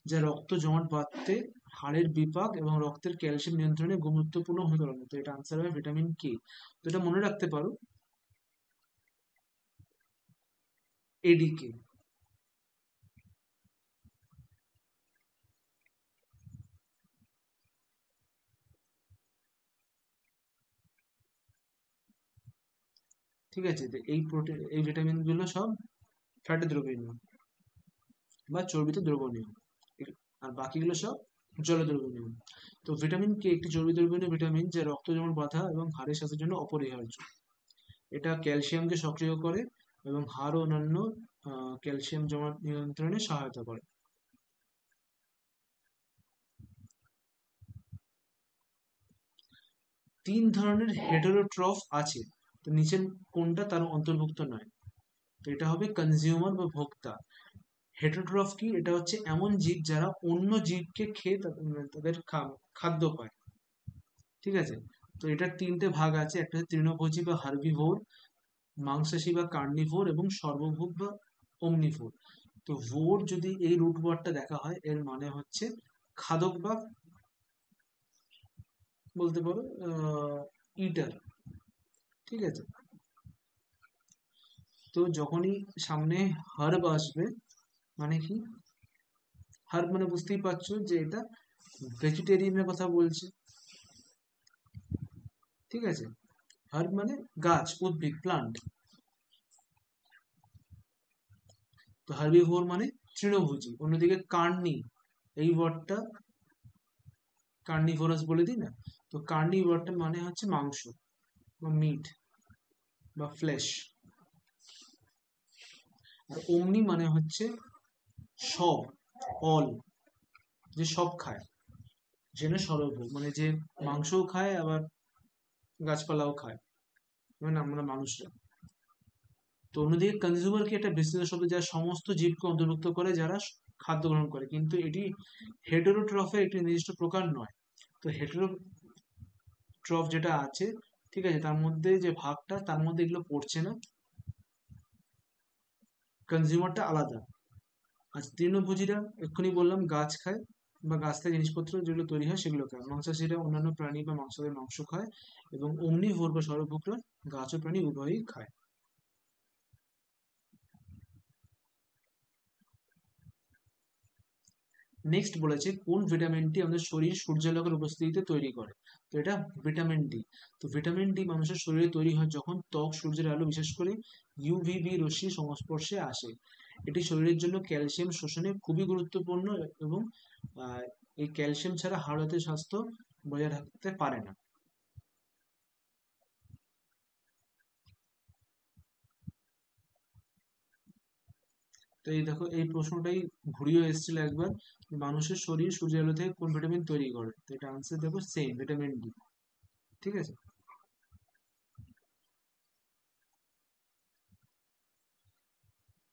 Speaker 1: যা রক্ত জমাট বাঁধতে, হাড়ের বিপাক এবং রক্তের ক্যালসিয়াম নিয়ন্ত্রণে গুরুত্বপূর্ণ ভূমিকা পালন করে। তো এটা আনসার হবে ভিটামিন কে। তো এটা মনে রাখতে পারো, এডিকে। ঠিক আছে, তো এই প্রোটিন এই ভিটামিন গুলো সব ফ্যাটে দ্রবণীয় বা চর্বিতে দ্রবণীয়, আর বাকিগুলো সব জলে দ্রবণীয়। তো ভিটামিন কে একটি চর্বি দ্রবণীয় ভিটামিন, যা রক্ত জমাট বাঁধা এবং হাড়ের স্বাস্থ্যের জন্য অপরিহার্য। এটা ক্যালসিয়ামকে সক্রিয় করে এবং হাড় ও অন্যান্য ক্যালসিয়াম জমা নিয়ন্ত্রণে সহায়তা করে। তিন ধরনের হেটারোট্রফ আছে, তো নিচের কোনটা তার অন্তর্ভুক্ত নয়? তো এটা হবে কনজিউমার বা ভোক্তা। হেটারোট্রফ কি? এটা হচ্ছে এমন জীব যারা অন্য জীবকে খেয়ে তাদের খাদ্য পায়। ঠিক আছে? তো এটার তিনটে ভাগ আছে, একটা হচ্ছে তৃণভোজী বা হার্বিভোর, মাংসাশী বা কার্নিভোর, এবং সর্বভোগ বা ওমনিভোর। তো ভোর যদি এই রুট ওয়ার্ডটা দেখা হয়, এর মানে হচ্ছে খাদক বা বলতে পারো ইটার। ঠিক আছে? তো যখনই সামনে হার্ব আসবে, মানে কি? হার্ব মানে বুঝতেই পারছো যে এটা ভেজিটেরিয়ানের কথা বলছে। ঠিক আছে? হার্ব মানে গাছ, উদ্ভিদ, প্লান্ট। তো হার্বিভোর মানে তৃণভোজী। অন্যদিকে কার্নি, এই ওয়ার্ডটা কার্নিভোরাস বলে দিই না? তো কার্নি ওয়ার্ডটা মানে হচ্ছে মাংস বা মিট বা ফ্লেশ। আর ওমনি মানে হচ্ছে সব, অল, যে সব খায়, জেনে সর্বভোগ, মানে যে মাংসও খায় আবার গাছপালাও খায়, মানে আমরা মানুষরা। তো অন্যদিকে কনজিউমার কি একটা বিশেষ শব্দ, যা সমস্ত জীবকে অন্তর্ভুক্ত করে যারা খাদ্য গ্রহণ করে, কিন্তু এটি হেটেরোট্রফের একটি নির্দিষ্ট প্রকার নয়। তো হেটেরোট্রফ যেটা আছে, ঠিক আছে, তার মধ্যে যে ভাগটা, তার মধ্যে এগুলো পড়ছে না, কনজিউমারটা আলাদা। আর তৃণভোজীরা এক্ষুনি বললাম গাছ খায় বা গাছ থেকে জিনিসপত্র যেগুলো তৈরি হয় সেগুলো খায়। মাংসাশীরা অন্যান্য প্রাণী বা মাংসের মাংস খায়। এবং অমনিভোর বা সর্বভোগরা গাছ ও প্রাণী উভয়ই খায়। নেক্সট বলেছে কোন ভিটামিনটি আমাদের শরীর সূর্যালোকের উপস্থিতিতে তৈরি করে? তো এটা ভিটামিন ডি। তো ভিটামিন ডি মানুষের শরীরে তৈরি হয় যখন ত্বক সূর্যের আলো, বিশেষ করে ইউভিবি রশ্মির সংস্পর্শে আসে। এটি শরীরের জন্য ক্যালসিয়াম শোষণে খুবই গুরুত্বপূর্ণ, এবং আহ, এই ক্যালসিয়াম ছাড়া হাড়ের স্বাস্থ্য বজায় রাখতে পারে না। তো এই দেখো, এই প্রশ্নটাই ঘুরিয়ে এসেছিল একবার, যে মানুষের শরীর সূর্যের আলো থেকে কোন ভিটামিন তৈরি করে? তো এটা আনসার দেখো সেম, ভিটামিন ডি। ঠিক আছে?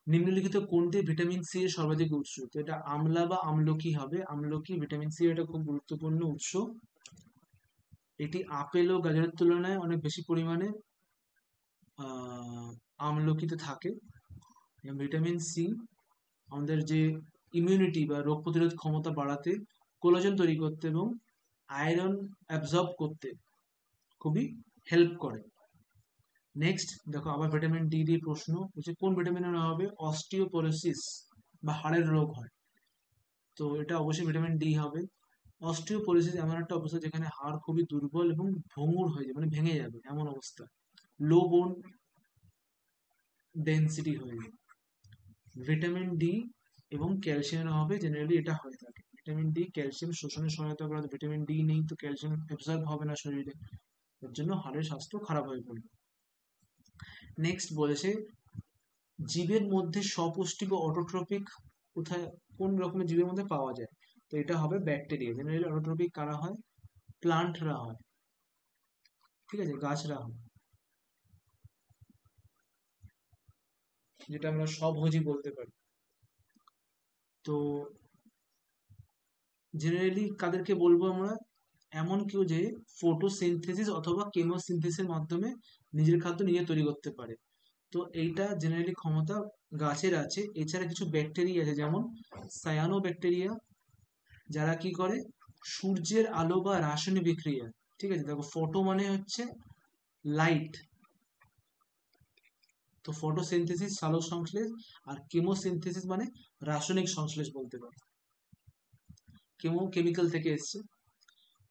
Speaker 1: নিম্নলিখিত কোনটি ভিটামিন সি এর সর্বাধিক উৎস? তো এটা আমলা বা আমলকি হবে। আমলকি ভিটামিন সি এর একটা খুব গুরুত্বপূর্ণ উৎস। এটি আপেল ও গাজরের তুলনায় অনেক বেশি পরিমাণে আহ, আমলকিতে থাকে। ভিটামিন সি আমাদের যে ইমিউনিটি বা রোগ প্রতিরোধ ক্ষমতা বাড়াতে, কোলাজেন তৈরি করতে, এবং আয়রন অ্যাবজর্ব করতে খুবই হেল্প করে। নেক্সট দেখো, আবার ভিটামিন ডি দিয়ে প্রশ্ন হচ্ছে কোন ভিটামিনের অভাবে অস্টিওপোরোসিস বা হাড়ের রোগ হয়? তো এটা অবশ্যই ভিটামিন ডি হবে। অস্টিওপোরোসিস এমন একটা অবস্থা যেখানে হাড় খুবই দুর্বল এবং ভঙ্গুর হয়ে যাবে, মানে ভেঙে যাবে এমন অবস্থা। লো বোন ডেন্সিটি হয়ে যাবে। ভিটামিন ডি এবং ক্যালসিয়ামের অভাবে জেনারেলি এটা হয়ে থাকে। ভিটামিন ডি ক্যালসিয়াম শোষণে সহায়তা করে, ভিটামিন ডি নেই তো ক্যালসিয়াম অ্যাবজর্ব হবে না শরীরে, এর জন্য হাড়ের স্বাস্থ্য খারাপ হয়ে পড়বে। নেক্সট বলেছে জীবের মধ্যে স্বপুষ্টি বা অটোট্রপিক কোথায়, কোন রকমের জীবের মধ্যে পাওয়া যায়? তো এটা হবে ব্যাকটেরিয়া। জেনারেলি অটোট্রপিক কারা হয়? প্লান্টরা হয়। ঠিক আছে? গাছরা হয়, যেটা আমরা স্বভোজী বলতে পারি। তো জেনারেলি কাদেরকে বলবো আমরা? এমন কেউ যে ফটোসিনথেসিস অথবা কেমোসিনথেসিসের মাধ্যমে নিজের খাদ্য নিজে তৈরি করতে পারে। তো এইটা জেনারেলি ক্ষমতা গাছের আছে। এছাড়া কিছু ব্যাকটেরিয়া আছে, যেমন সায়ানো ব্যাকটেরিয়া, যারা কি করে সূর্যের আলো বা রাসায়নিক বিক্রিয়া। ঠিক আছে? দেখো, ফটো মানে হচ্ছে লাইট, তো ফটোসিনথেসিস সালোক সংশ্লেষ, আর কেমোসিনথেসিস মানে রাসায়নিক সংশ্লেষ বলতে পারো। কেমো কেমিক্যাল থেকে এসছে।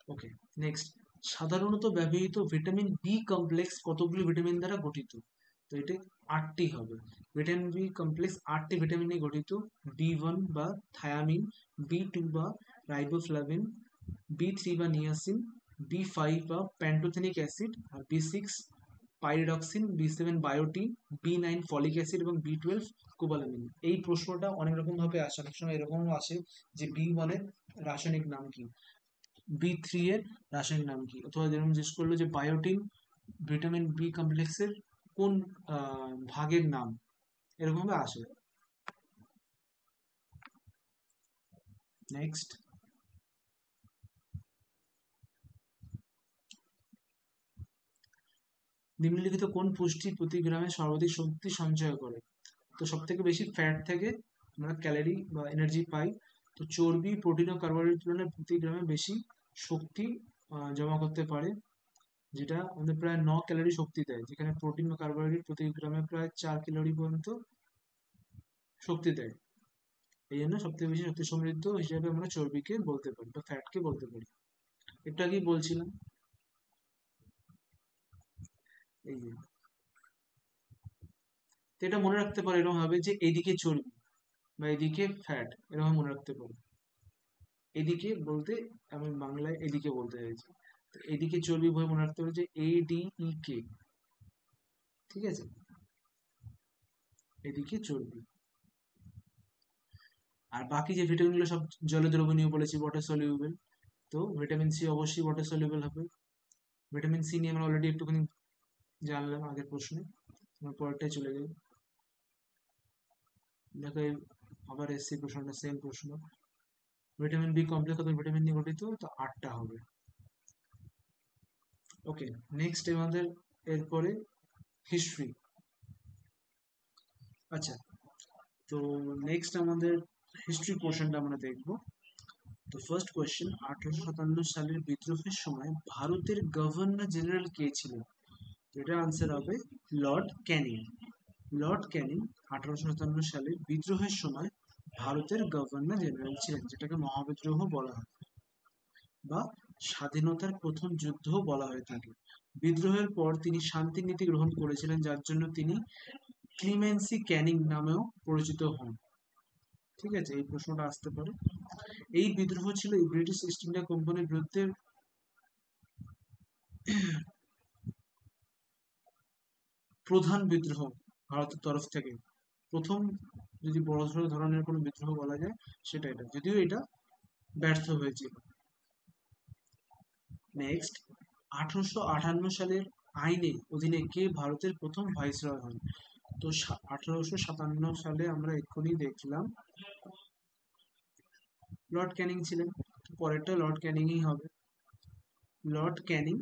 Speaker 1: ওকে। নেক্সট, সাধারণত ব্যবহৃত ভিটামিন বি কমপ্লেক্স কতগুলি ভিটামিন দ্বারা গঠিত? তো এটা 8টি হবে। ভিটামিন বি কমপ্লেক্স 8টি ভিটামিন নিয়ে গঠিত। বি1 বা থায়ামিন, বি2 বা রাইবোফ্লাভিন, বি3 বা নিয়াসিন, বি5 বা প্যান্টোথেনিক অ্যাসিড, আর বি6 পাইরিডক্সিন, বি7 বায়োটিন, বি9 ফলিক অ্যাসিড, এবং বি12 কোবালামিন। এই প্রশ্নটা অনেক রকম ভাবে আসে, অনেক সময় এরকমও আসে যে বি1 এর রাসায়নিক নাম কি, বি3 এর রাসায়নিক নাম কি, অথবা যেরকম জিজ্ঞেস করলো যে বায়োটিন ভিটামিন বি কমপ্লেক্সের কোন ভাগের নাম, এরকম ভাবে আসে। নেক্সট, নিম্নলিখিত কোন পুষ্টি প্রতি গ্রামে সর্বাধিক শক্তি সঞ্চয় করে? তো সব থেকে বেশি ফ্যাট থেকে আমরা ক্যালোরি বা এনার্জি পাই। তো চর্বি, প্রোটিন ও কার্বোহাইড্রেটের তুলনায় প্রতি গ্রামে বেশি শক্তি জমা করতে পারে, যেটা আমাদের প্রায় 9 ক্যালোরি শক্তি দেয়, যেখানে প্রোটিন বা কার্বোহাইড্রেট প্রতি গ্রামে প্রায় 4 ক্যালোরি পর্যন্ত শক্তি দেয়। এই জন্য সব থেকে বেশি শক্তি সমৃদ্ধ হিসেবে আমরা চর্বিকে বলতে পারি বা ফ্যাটকে বলতে পারি। একটু আগেই বলছিলাম। এই যে, তো এটা মনে রাখতে পারে এরকম হবে যে এদিকে চর্বি বা এদিকে ফ্যাট, এরকম মনে রাখতে পারে। এদিকে বলতে আমি বাংলায় এদিকে বলতে চাইছি। তো এদিকে চর্বি বলে মনে রাখতে হবে যে ADEK। ঠিক আছে, এদিকে চর্বি। আর বাকি যে ভিটামিন গুলো সব জলে দ্রবণীয় বলেছি, ওয়াটার সলিউবল। তো ভিটামিন সি অবশ্যই ওয়াটার সলিউবল হবে। ভিটামিন সি নিয়ে আমরা অলরেডি একটুখানি জানলাম আগের প্রশ্নে। আমরা পরেরটায় চলে যাই। দেখো আবার এসছি প্রশ্নটা, সেম প্রশ্ন। ভিটামিন বি কমপ্লেক্স কত ভিটামিন নিয়ে গঠিত? তো 8টা হবে। ওকে, নেক্সট আমাদের এরপরে হিস্ট্রি। আচ্ছা, তো নেক্সট আমাদের হিস্ট্রি পোর্শনটা আমরা দেখবো। তো ফার্স্ট কোয়েশ্চেন, 1857 সালের বিদ্রোহের সময় ভারতের গভর্নর জেনারেল কে ছিলেন? তো এটা আনসার হবে লর্ড ক্যানিং। লর্ড ক্যানিং 1857 সালে বিদ্রোহের সময় ভারতের গভর্নর জেনারেল ছিলেন, যেটাকে মহাবিদ্রোহ বলা হয় বা স্বাধীনতার প্রথম যুদ্ধও বলা হয়ে থাকে। বিদ্রোহের পর তিনি শান্তি নীতি গ্রহণ করেছিলেন, যার জন্য তিনি ক্লিমেন্সি ক্যানিং নামেও পরিচিত হন। ঠিক আছে, এই প্রশ্নটা আসতে পারে। এই বিদ্রোহ ছিল ব্রিটিশ ইস্ট ইন্ডিয়া কোম্পানির বিরুদ্ধে প্রধান বিদ্রোহ ভারতের তরফ থেকে। প্রথম যদি বড়সড় ধরনের কোনো বিদ্রোহ বলা যায় সেটা এটা, যদিও এটা ব্যর্থ হয়েছিল। নেক্সট, 1858 সালের আইনের অধীনে কে ভারতের প্রথম ভাইসরয় হন? তো 1857 সালে আমরা এক্ষুনি দেখলাম লর্ড ক্যানিং ছিলেন। পরেরটা লর্ড ক্যানিংই হবে। লর্ড ক্যানিং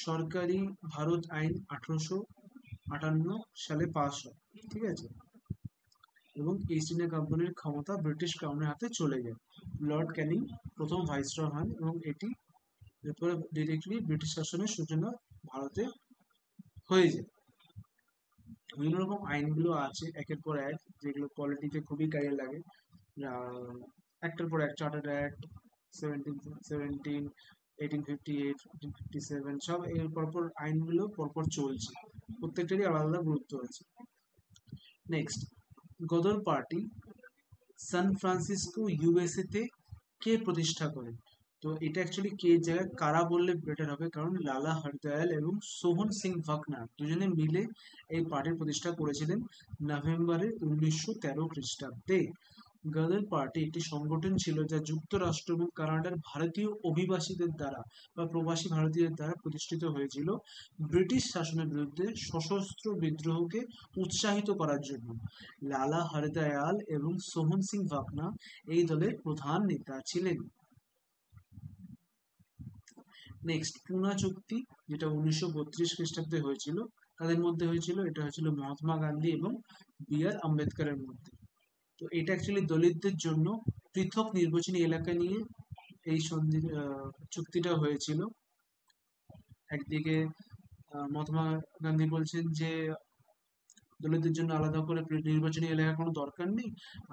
Speaker 1: সরকারি ভারত আইন 1858 সালে পাস হয়। ঠিক আছে, এবং ইস্ট ইন্ডিয়া কোম্পানির ক্ষমতা ব্রিটিশ ক্রাউনের হাতে চলে যায়। লর্ড ক্যানিং প্রথম ভাইসরয় হন এবং এটি এরপরে ডিরেক্টলি ব্রিটিশ শাসনের সূচনা ভারতে হয়ে যায়। বিভিন্ন রকম আইনগুলো আছে একের পর এক, যেগুলো পলিটিতে খুবই কাজে লাগে। একটার পর এক, চার্টার্ড অ্যাক্ট, 1717, 1858, 1857, সব এর পরপর আইনগুলো পরপর চলছে, প্রত্যেকটারই আলাদা আলাদা গুরুত্ব আছে। Next, Ghadar party San Francisco USA তে কে প্রতিষ্ঠা করেন? তো এটা অ্যাকচুয়ালি কে জায়গায় কারা বললে বেটার হবে, কারণ লালা হরদয়াল এবং সোহন সিং ভাকনা দুজনে মিলে এই পার্টির প্রতিষ্ঠা করেছিলেন নভেম্বরের 1913 খ্রিস্টাব্দে। গদর পার্টি একটি সংগঠন ছিল যা যুক্তরাষ্ট্র এবং কানাডার ভারতীয় অভিবাসীদের দ্বারা বা প্রবাসী ভারতীয়দের দ্বারা প্রতিষ্ঠিত হয়েছিল ব্রিটিশ শাসনের বিরুদ্ধে সশস্ত্র বিদ্রোহকে উৎসাহিত করার জন্য। লালা হরদয়াল এবং সোহন সিং ভাকনা এই দলের প্রধান নেতা ছিলেন। নেক্সট, পুনা চুক্তি, যেটা 1932 খ্রিস্টাব্দে হয়েছিল, তাদের মধ্যে হয়েছিল, এটা হয়েছিল মহাত্মা গান্ধী এবং B.R. আম্বেদকরের মধ্যে। তো এটা অ্যাকচুয়ালি দলিতদের জন্য পৃথক নির্বাচনী এলাকা নিয়ে এই সন্ধি চুক্তিটা হয়েছিল। একদিকে মহাত্মা গান্ধী বলছেন যে দলিতদের জন্য আলাদা করে নির্বাচনী এলাকা কোনো দরকার নেই,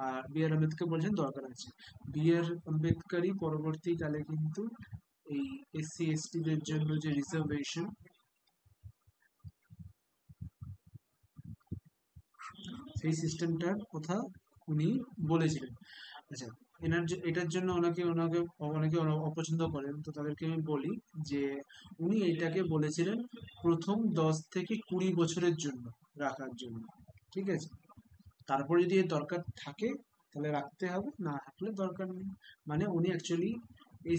Speaker 1: আর B.R. আম্বেদকর বলছেন দরকার আছে। B.R. আম্বেদকরই পরবর্তীকালে কিন্তু এই SC/ST-দের জন্য যে রিজার্ভেশন, সেই সিস্টেমটার কথা উনি বলেছিলেন। আচ্ছা, এটার জন্য ওনাকে ওনাকে অনেকে অপছন্দ করেন, তো তাদেরকে আমি বলি যে উনি এটাকে বলেছিলেন প্রথম 10 থেকে 20 বছরের জন্য রাখার জন্য। ঠিক আছে, তারপরে যদি এর দরকার থাকে তাহলে রাখতে হবে, না থাকলে দরকার নেই। মানে উনি অ্যাকচুয়ালি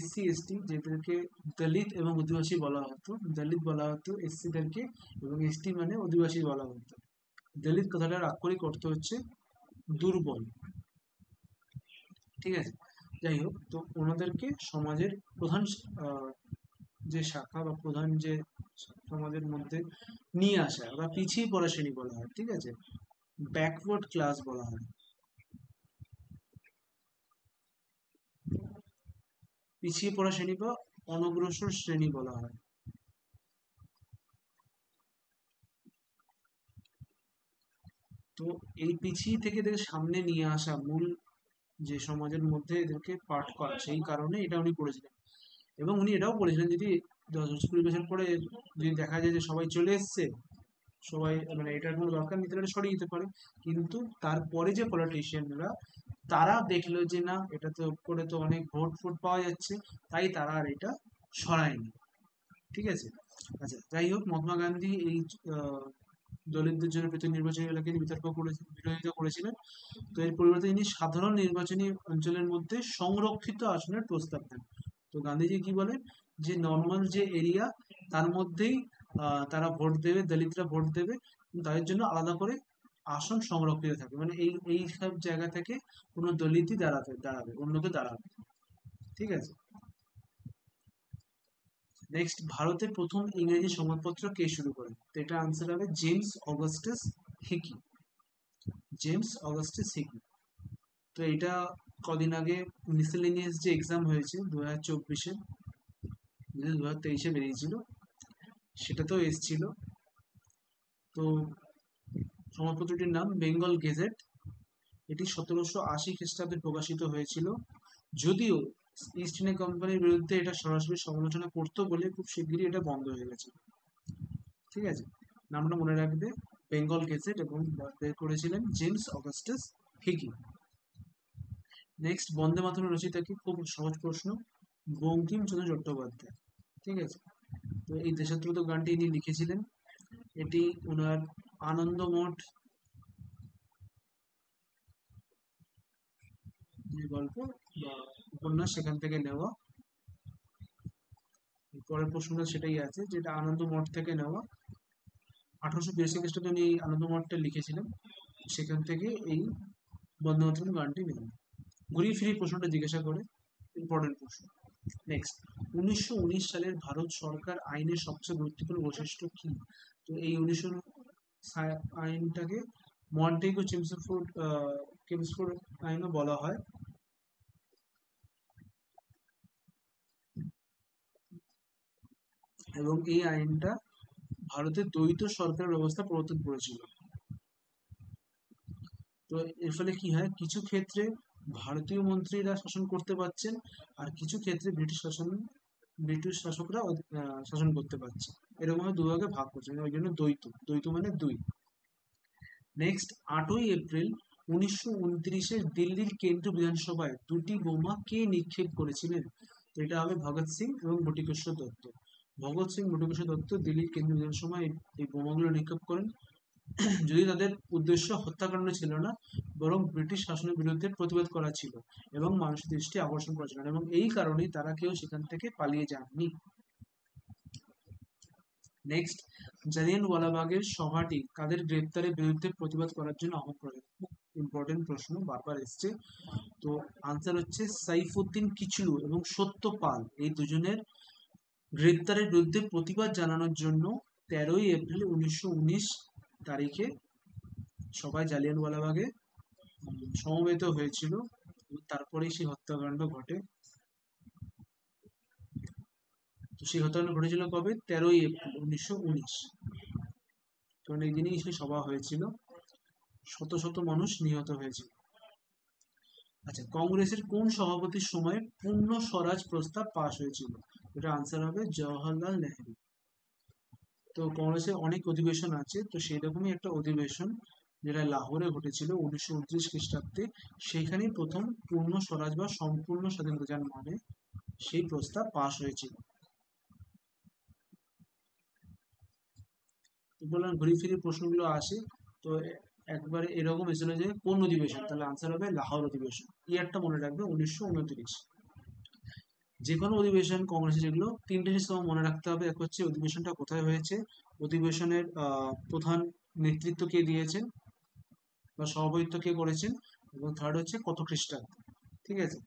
Speaker 1: SC/ST যেদেরকে দলিত এবং অধিবাসী বলা হতো, দলিত বলা হতো SC-দেরকে, এবং ST মানে অধিবাসী বলা হতো। দলিত কথাটার আক্ষরিক অর্থ হচ্ছে দুর্বল। ঠিক আছে, যাই হোক, তো ওনাদেরকে সমাজের প্রধান যে শাখা বা প্রধান যে সমাজের মধ্যে নিয়ে আসা বা পিছিয়ে পড়া শ্রেণী বলা হয়, ঠিক আছে, ব্যাকওয়ার্ড ক্লাস বলা হয়, পিছিয়ে পড়া শ্রেণী বা অনগ্রসর শ্রেণী বলা হয়। তো এই পিছিয়ে থেকে এদের সামনে নিয়ে আসা, মূল যে সমাজের মধ্যে এদেরকে পাঠ করা, সেই কারণে এটা উনি করেছিলেন। এবং উনি এটাও বলেছিলেন, যদি 10-20 বছর পরে যদি দেখা যায় যে সবাই চলে এসছে, সবাই মানে এটার কোনো দরকার নেই, তাহলে এটা সরিয়ে দিতে পারে। কিন্তু তারপরে যে পলিটিশিয়ানরা, তারা দেখলো যে না, এটা তো করে তো অনেক ভোট ফোট পাওয়া যাচ্ছে, তাই তারা আর এটা সরায়নি। ঠিক আছে। আচ্ছা, যাই হোক, মহাত্মা গান্ধী এই আহ, দলিতদের জন্য প্রতি নির্বাচনী এলাকায় বিতর্ক করে বিরোধিতা করেছিলেন। তো এর পরিবর্তে তিনি সাধারণ নির্বাচনী অঞ্চলের মধ্যে সংরক্ষিত আসনের প্রস্তাব দেন। তো গান্ধীজি কি বলেন, যে নর্মাল যে এরিয়া, তার মধ্যেই তারা ভোট দেবে, দলিতরা ভোট দেবে, কিন্তু তাদের জন্য আলাদা করে আসন সংরক্ষিত থাকবে, মানে এই সব জায়গা থেকে কোনো দলিতই দাঁড়াবে, অন্য কেউ দাঁড়াবে। ঠিক আছে। নেক্সট, ভারতের প্রথম ইংরেজি সংবাদপত্র কে শুরু করেন? তো এটা আনসার হবে James Augustus Hicky. James Augustus Hicky. তো এটা কদিন আগে মিসেলেনিয়াস যে এক্সাম হয়েছে 2024-এ, 2023-এ বেরিয়েছিল, সেটাতেও এসেছিল। তো সংবাদপত্রটির নাম বেঙ্গল গেজেট। এটি 1780 খ্রিস্টাব্দে প্রকাশিত হয়েছিল। যদিও ইস্ট ইন্ডিয়া কোম্পানির বিরুদ্ধে এটা সরাসরি সমালোচনা করতো বলে খুব শিগগিরই এটা বন্ধ হয়ে গেছে। ঠিক আছে, নামটা মনে রাখবে, বেঙ্গল গেজেট, এবং বের করেছিলেন জেমস অগাস্টাস হিকি। নেক্সট, বন্দে মাতরম রচয়িতা কি? খুব সহজ প্রশ্ন, বঙ্কিমচন্দ্র চট্টোপাধ্যায়। ঠিক আছে। তো এই দেশাত্মবোধক গানটি ইনি লিখেছিলেন। এটি ওনার আনন্দমঠ যে গল্প বা উপন্যাস, সেখান থেকে নেওয়া। পরের প্রশ্নটা সেটাই আছে, যেটা আনন্দমঠ থেকে নেওয়া। 1882 খ্রিস্টাব্দে উনি এই আনন্দমঠটা লিখেছিলেন, সেখান থেকে এই বন্দে মাতরম গানটি নেওয়া। ঘুরিয়ে ফিরিয়ে প্রশ্নটা জিজ্ঞাসা করে, ইম্পর্টেন্ট প্রশ্ন। নেক্সট, 1919 সালের ভারত সরকার আইনের সবচেয়ে গুরুত্বপূর্ণ বৈশিষ্ট্য কি? তো এই 1900 আইনটাকে মন্টেগু চেমসফোর্ড আইনও বলা হয়। এবং এই আইনটা ভারতের দ্বৈত সরকার ব্যবস্থা প্রবর্তন করেছিল। তো এর ফলে কি হয়, কিছু ক্ষেত্রে ভারতীয় মন্ত্রীরা শাসন করতে পারছেন, আর কিছু ক্ষেত্রে ব্রিটিশ শাসকরা শাসন করতে পারছে। এরকম ভাবে দুভাগে ভাগ করছে, মানে ওই জন্য দ্বৈত, দ্বৈত মানে দুই। নেক্সট, 8ই এপ্রিল 1929-এ দিল্লির কেন্দ্রীয় বিধানসভায় দুটি বোমা কে নিক্ষেপ করেছিলেন? তো এটা হবে ভগৎ সিং এবং বটুকেশ্বর দত্ত। ভগৎ সিং, বটুকেশ্বর দত্ত দিল্লির কেন্দ্রীয় বিধানসভায় এই বোমাগুলো নিক্ষেপ করেন। যদি তাদের উদ্দেশ্য হত্যাকাণ্ড ছিল না, বরং ব্রিটিশ শাসনের বিরুদ্ধে প্রতিবাদ করা ছিল এবং মানুষের দৃষ্টি আকর্ষণ করা ছিল, এবং এই কারণেই তারা কেউ সেখান থেকে পালিয়ে যাননি। নেক্সট, জালিয়ানওয়ালাবাগের সভাটি কাদের গ্রেপ্তারের বিরুদ্ধে প্রতিবাদ করার জন্য আহ্বান করা হয়? খুব ইম্পর্টেন্ট প্রশ্ন, বারবার এসছে। তো আনসার হচ্ছে সাইফুদ্দিন কিচলু এবং সত্যপাল, এই দুজনের গ্রেপ্তারের বিরুদ্ধে প্রতিবাদ জানানোর জন্য 13ই এপ্রিল 1919 তারিখে সবাই জালিয়ানওয়ালাবাগে সমবেত হয়েছিল, এবং তারপরেই সেই হত্যাকাণ্ড ঘটে। তো সেই হত্যাকাণ্ড ঘটেছিল কবে? 13ই এপ্রিল 1919। তো এই দিনেই সেই সভা হয়েছিল, শত শত মানুষ নিহত হয়েছিল। আচ্ছা, কংগ্রেসের কোন সভাপতির সময় পূর্ণ স্বরাজ প্রস্তাব পাশ হয়েছিল? এটা আনসার হবে জওহরলাল নেহেরু। তো কংগ্রেসের অনেক অধিবেশন আছে, তো সেই রকমই একটা অধিবেশন যেটা লাহোরে ঘটেছিল 1929 খ্রিস্টাব্দে, সেখানেই প্রথম পূর্ণ স্বরাজ বা সম্পূর্ণ স্বাধীনতা, যার মানে, সেই প্রস্তাব পাশ হয়েছিল। তো বললাম ঘুরে ফিরে প্রশ্নগুলো আসে। তো একবারে এরকম এসেছিল যে কোন অধিবেশন, তাহলে আনসার হবে লাহোর অধিবেশন। ইয়ারটা মনে রাখবে, 1929। যে কোনো অধিবেশন কংগ্রেসে, যেগুলো তিনটে জিনিস তোমার মনে রাখতে হবে, এক হচ্ছে অধিবেশনটা কোথায় হয়েছে, অধিবেশনের প্রধান নেতৃত্ব কে দিয়েছেন বা সভাপতিত্ব কে করেছেন, এবং থার্ড হচ্ছে কত খ্রিস্টাব্দ। ঠিক আছে।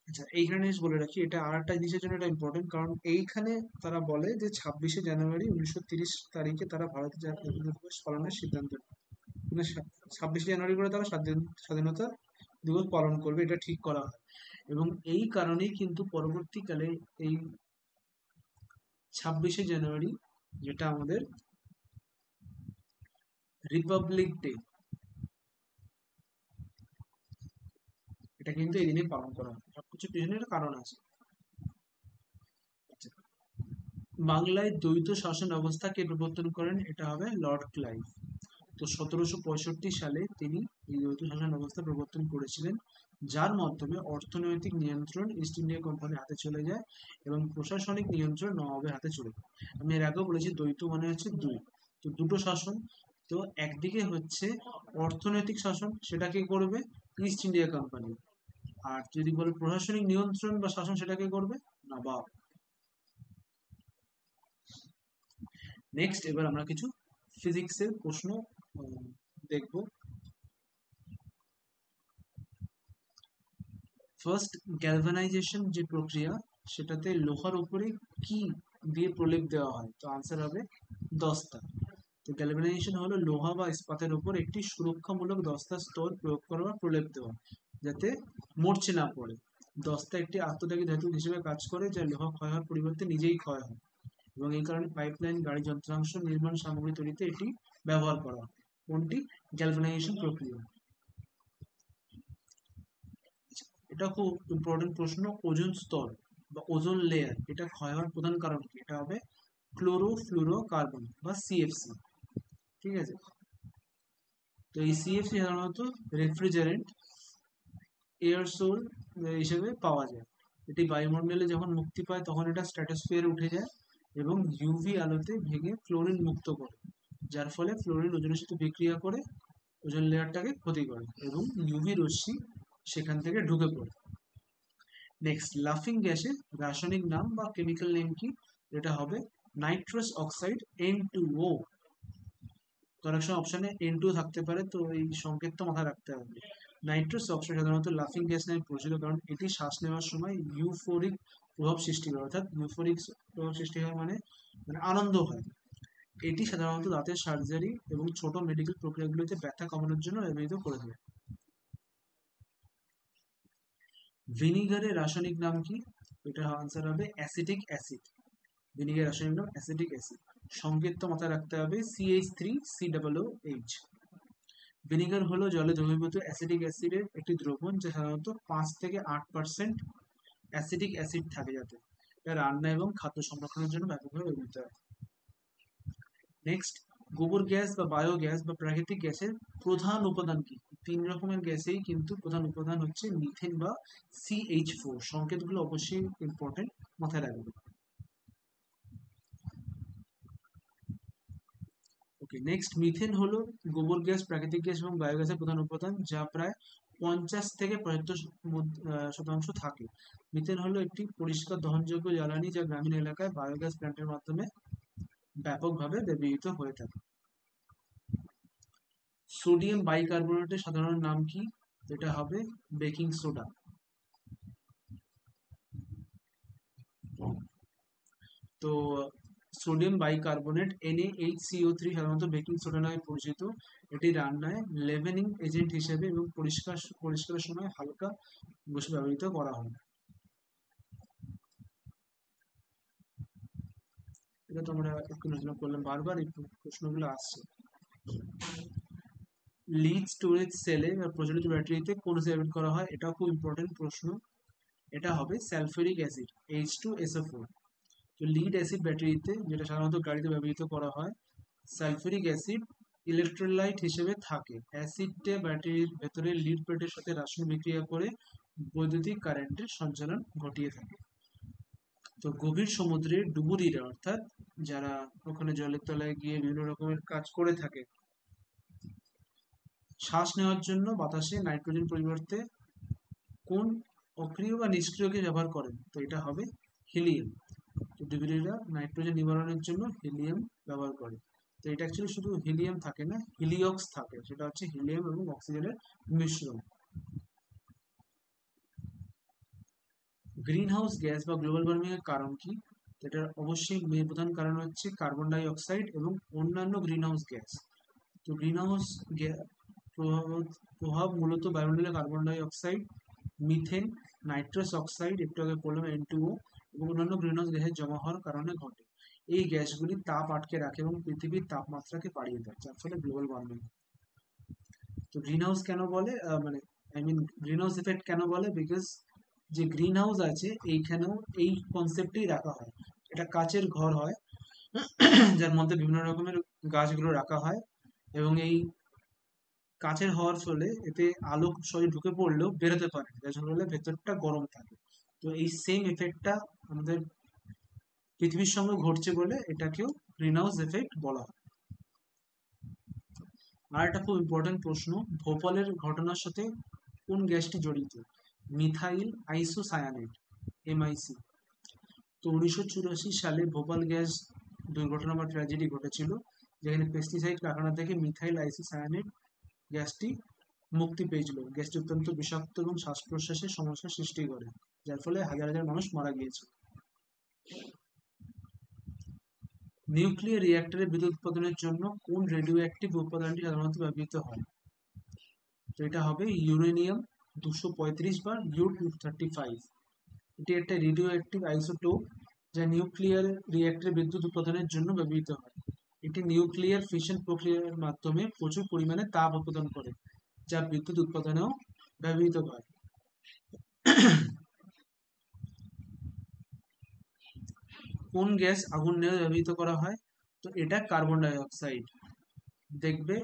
Speaker 1: আচ্ছা, এইখানে বলে রাখি, এটা আর একটা জিনিসের জন্য এটা ইম্পর্টেন্ট, কারণ এইখানে তারা বলে যে 26শে জানুয়ারি 1930 তারিখে তারা ভারতের জাতীয় দিবস পালনের সিদ্ধান্ত নেয়। মানে 26শে জানুয়ারি করে তারা স্বাধীনতা দিবস পালন করবে, এটা ঠিক করা হয়। এবং এই কারণেই কিন্তু পরবর্তীকালে এই 26শে জানুয়ারি, যেটা আমাদের রিপাবলিক ডে, এটা কিন্তু এই দিনে পালন করা হয়। সবকিছু পিছনে একটা কারণ আছে। আচ্ছা, বাংলায় দ্বৈত শাসন ব্যবস্থা কে প্রবর্তন করেন? এটা হবে লর্ড ক্লাইভ। তো 1765 সালে তিনি এই দ্বৈত শাসন ব্যবস্থা প্রবর্তন করেছিলেন, যার মাধ্যমে অর্থনৈতিক নিয়ন্ত্রণ ইস্ট ইন্ডিয়া কোম্পানির হাতে চলে যায় এবং প্রশাসনিক নিয়ন্ত্রণ নবাবের হাতে চলে যায়। আমি এর আগেও বলেছি দ্বৈত মানে হচ্ছে দুই, তো দুটো শাসন। তো একদিকে হচ্ছে অর্থনৈতিক শাসন, সেটা কে করবে? East India company. আর যদি বলে প্রশাসনিক নিয়ন্ত্রণ বা শাসন, সেটাকে করবে নবাব। নেক্সট, এবার আমরা কিছু ফিজিক্সের প্রশ্ন দেখব। ফার্স্ট, গ্যালভানাইজেশন যে প্রক্রিয়া, সেটাতে লোহার উপরে কি দিয়ে প্রলেপ দেওয়া হয়? তো আনসার হবে দস্তা। তো গ্যালভানাইজেশন হলো লোহা বা ইস্পাতের উপর একটি সুরক্ষামূলক দস্তার স্তর প্রয়োগ করা বা প্রলেপ দেওয়া, যাতে মরচে না পড়ে। দস্তা একটি আত্মত্যাগী ধাতু হিসেবে কাজ করে, যা লোহা ক্ষয় হওয়ার পরিবর্তে নিজেই ক্ষয় হয়, এবং এই কারণে পাইপলাইন, গাড়ি যন্ত্রাংশ, নির্মাণ সামগ্রী তৈরিতে এটি ব্যবহার করা হয়। কোনটি? গ্যালভানাইজেশন প্রক্রিয়া। এটা খুব ইম্পর্টেন্ট প্রশ্ন। ওজোন স্তর বা ওজোন লেয়ার, এটা ক্ষয় হওয়ার প্রধান কারণ কি? এটা হবে ক্লোরোফ্লুরোকার্বন বা সিএফসি। ঠিক আছে, তো এই সিএফসি সাধারণত রেফ্রিজারেন্ট, এয়ারসোল হিসেবে পাওয়া যায়। এটি বায়ুমণ্ডলে যখন মুক্তি পায় তখন এটা স্ট্র্যাটোস্ফিয়ারে উঠে যায় এবং ইউভি আলোতে ভেঙে ফ্লোরিন মুক্ত করে, যার ফলে ফ্লোরিন ওজোনের সাথে বিক্রিয়া করে ওজোন লেয়ারটাকে ক্ষতি করে এবং ইউভি রশ্মি সেখান থেকে ঢুকে পড়ে। নেক্সট, লাফিং গ্যাসের রাসায়নিক নাম বা কেমিক্যাল নেম কি? এটা হবে নাইট্রাস অক্সাইড, N2O। তো অনেক সময় অপশনে N2 থাকতে পারে, তো এই সংকেতটা মাথায় রাখতে হবে। নাইট্রাস অক্সাইড সাধারণত লাফিং গ্যাস নামে পরিচিত, কারণ এটি শ্বাস নেওয়ার সময় ইউফোরিক প্রভাব সৃষ্টি করে, অর্থাৎ ইউফোরিক প্রভাব সৃষ্টি হয় মানে মানে আনন্দ হয়। এটি সাধারণত দাঁতের সার্জারি এবং ছোট মেডিকেল প্রক্রিয়াগুলিতে ব্যথা কমানোর জন্য ব্যবহৃত করে থাকে। ভিনিগারের রাসায়নিক নাম কি? এটা আনসার হবে অ্যাসিটিক অ্যাসিড। ভিনিগার রাসায়নিক নাম অ্যাসিটিক অ্যাসিড। সংকেত মাথায় রাখতে হবে CH3COOH। ভিনিগার হলো জলে দ্রবীভূত অ্যাসিটিক অ্যাসিডের একটি দ্রবণ, যা সাধারণত 5 থেকে 8% অ্যাসিটিক অ্যাসিড থাকে, যাতে এটা রান্না এবং খাদ্য সংরক্ষণের জন্য ব্যাপকভাবে ব্যবহৃত হয়। নেক্সট, গোবর গ্যাস বা বায়োগ্যাস বা প্রাকৃতিক গ্যাসের প্রধান উপাদান কি? 3 রকমের গ্যাসেই কিন্তু প্রধান উপাদান হচ্ছে মিথেন বা CH4। সংকেতগুলো অবশ্যই ইম্পর্টেন্ট, মাথায় রাখবে। ওকে, নেক্সট, মিথেন হলো গোবর গ্যাস, প্রাকৃতিক গ্যাস এবং বায়োগ্যাসের প্রধান উপাদান, যা প্রায় 50 থেকে 75% থাকে। মিথেন হলো একটি পরিষ্কার দহনযোগ্য জ্বালানি, যা গ্রামীণ এলাকায় বায়োগ্যাস প্ল্যান্টের মাধ্যমে ব্যাপকভাবে ব্যবহৃত হয়ে থাকে। সোডিয়াম বাইকার্বনেটের সাধারণ নাম কি? এটা হবে বেকিং সোডা। তো সোডিয়াম বাইকার্বনেট NaHCO3 সাধারণত বেকিং সোডা নামে পরিচিত। এটি রান্নায় লেভেনিং এজেন্ট হিসেবে এবং পরিষ্কারের সময় হালকা বসে ব্যবহৃত করা হয়। এটা তো আমরা একটু আলোচনা করলাম, বারবার এই প্রশ্নগুলো আসছে। লিড স্টোরেজ সেলে বা প্রচলিত ব্যাটারিতে কোন অ্যাসিড ব্যবহার করা হয়? এটাও খুব ইম্পর্টেন্ট প্রশ্ন। এটা হবে সালফিউরিক অ্যাসিড, H2SO4। তো লিড অ্যাসিড ব্যাটারিতে, যেটা সাধারণত গাড়িতে ব্যবহৃত করা হয়, সালফিউরিক অ্যাসিড ইলেকট্রোলাইট হিসেবে থাকে। অ্যাসিডটা ব্যাটারির ভেতরে লিড প্লেটের সাথে রাসায়নিক বিক্রিয়া করে বৈদ্যুতিক কারেন্টের সঞ্চালন ঘটিয়ে থাকে। তো গভীর সমুদ্রের ডুবুরিরা, অর্থাৎ যারা ওখানে জলের তলায় গিয়ে বিভিন্ন রকমের কাজ করে থাকে, শ্বাস নেওয়ার জন্য বাতাসে নাইট্রোজেন পরিবর্তে কোন অক্রিয় বা নিষ্ক্রিয় গ্যাস ব্যবহার করেন? তো এটা হবে হিলিয়াম। তো ডুবুরিরা নাইট্রোজেন নিবারণের জন্য হিলিয়াম ব্যবহার করে। তো এটা অ্যাকচুয়ালি শুধু হিলিয়াম থাকে না, হিলিয়ক্স থাকে, সেটা হচ্ছে হিলিয়াম এবং অক্সিজেনের মিশ্রণ। গ্রিন হাউস গ্যাস বা গ্লোবাল ওয়ার্মিং এর কারণ কি? এটার অবশ্যই মেন প্রধান কারণ হচ্ছে কার্বন ডাই অক্সাইড এবং অন্যান্য গ্রিন হাউস গ্যাস। তো গ্রিন হাউস প্রভাব প্রভাব মূলত বায়ুমণ্ডলে carbon die oxide, methane, nitrous oxide, একটু আগে বললাম N2O, এবং অন্যান্য গ্রিনহাউস গ্যাসের জমা হওয়ার কারণে ঘটে। এই গ্যাসগুলি তাপ আটকে রাখে এবং পৃথিবীর তাপমাত্রাকে বাড়িয়ে দেয়, যার ফলে গ্লোবাল ওয়ার্মিং। তো গ্রিন হাউস কেন বলে, মানে I mean green house effect কেন বলে? বিকজ যে গ্রিন হাউস আছে এইখানেও এই কনসেপ্টেই রাখা হয়। এটা কাচের ঘর হয় যার মধ্যে বিভিন্ন রকমের গাছগুলো রাখা হয়, এবং এই কাচের হওয়ার ফলে এতে আলো খুব সহজে ঢুকে পড়লেও বেরোতে পারে না, যার ফলে ভেতরটা গরম থাকে। তো এই সেম এফেক্টটা আমাদের পৃথিবীর সঙ্গে ঘটছে বলে এটাকেও গ্রিন হাউস এফেক্ট বলা হয়। আর একটা খুব ইম্পর্টেন্ট প্রশ্ন, ভোপালের ঘটনার সাথে কোন গ্যাসটি জড়িত? Methyl isocyanate, MIC। তো 1984 সালে ভোপাল গ্যাস দুর্ঘটনা বা ট্র্যাজেডি ঘটেছিল, যেখানে পেস্টিসাইড কারখানা থেকে মিথাইল আইসোসায়ানেট গ্যাসটি মুক্তি পেয়েছিল। গ্যাসটি অত্যন্ত বিষাক্ত এবং শ্বাস প্রশ্বাসের সমস্যার সৃষ্টি করে, যার ফলে হাজার হাজার মানুষ মারা গিয়েছে। নিউক্লিয়ার রিঅ্যাক্টরে বিদ্যুৎ উৎপাদনের জন্য কোন রেডিও অ্যাক্টিভ উপাদানটি সাধারণত ব্যবহৃত হয়? তো এটা হবে ইউরেনিয়াম 235 বা U-235। এটি একটা রেডিও অ্যাক্টিভ আইসোটোপ যা নিউক্লিয়ার রিঅ্যাক্টরে বিদ্যুৎ উৎপাদনের জন্য ব্যবহৃত হয়। এটি নিউক্লিয়ার ফিশন প্রক্রিয়ার মাধ্যমে প্রচুর পরিমাণে তাপ উৎপাদন করে, যা বিদ্যুৎ উৎপাদনেও ব্যবহৃত হয়। কোন গ্যাস আগুন নেভাতে ব্যবহৃত করা হয়? তো এটা কার্বন ডাই অক্সাইড। দেখবে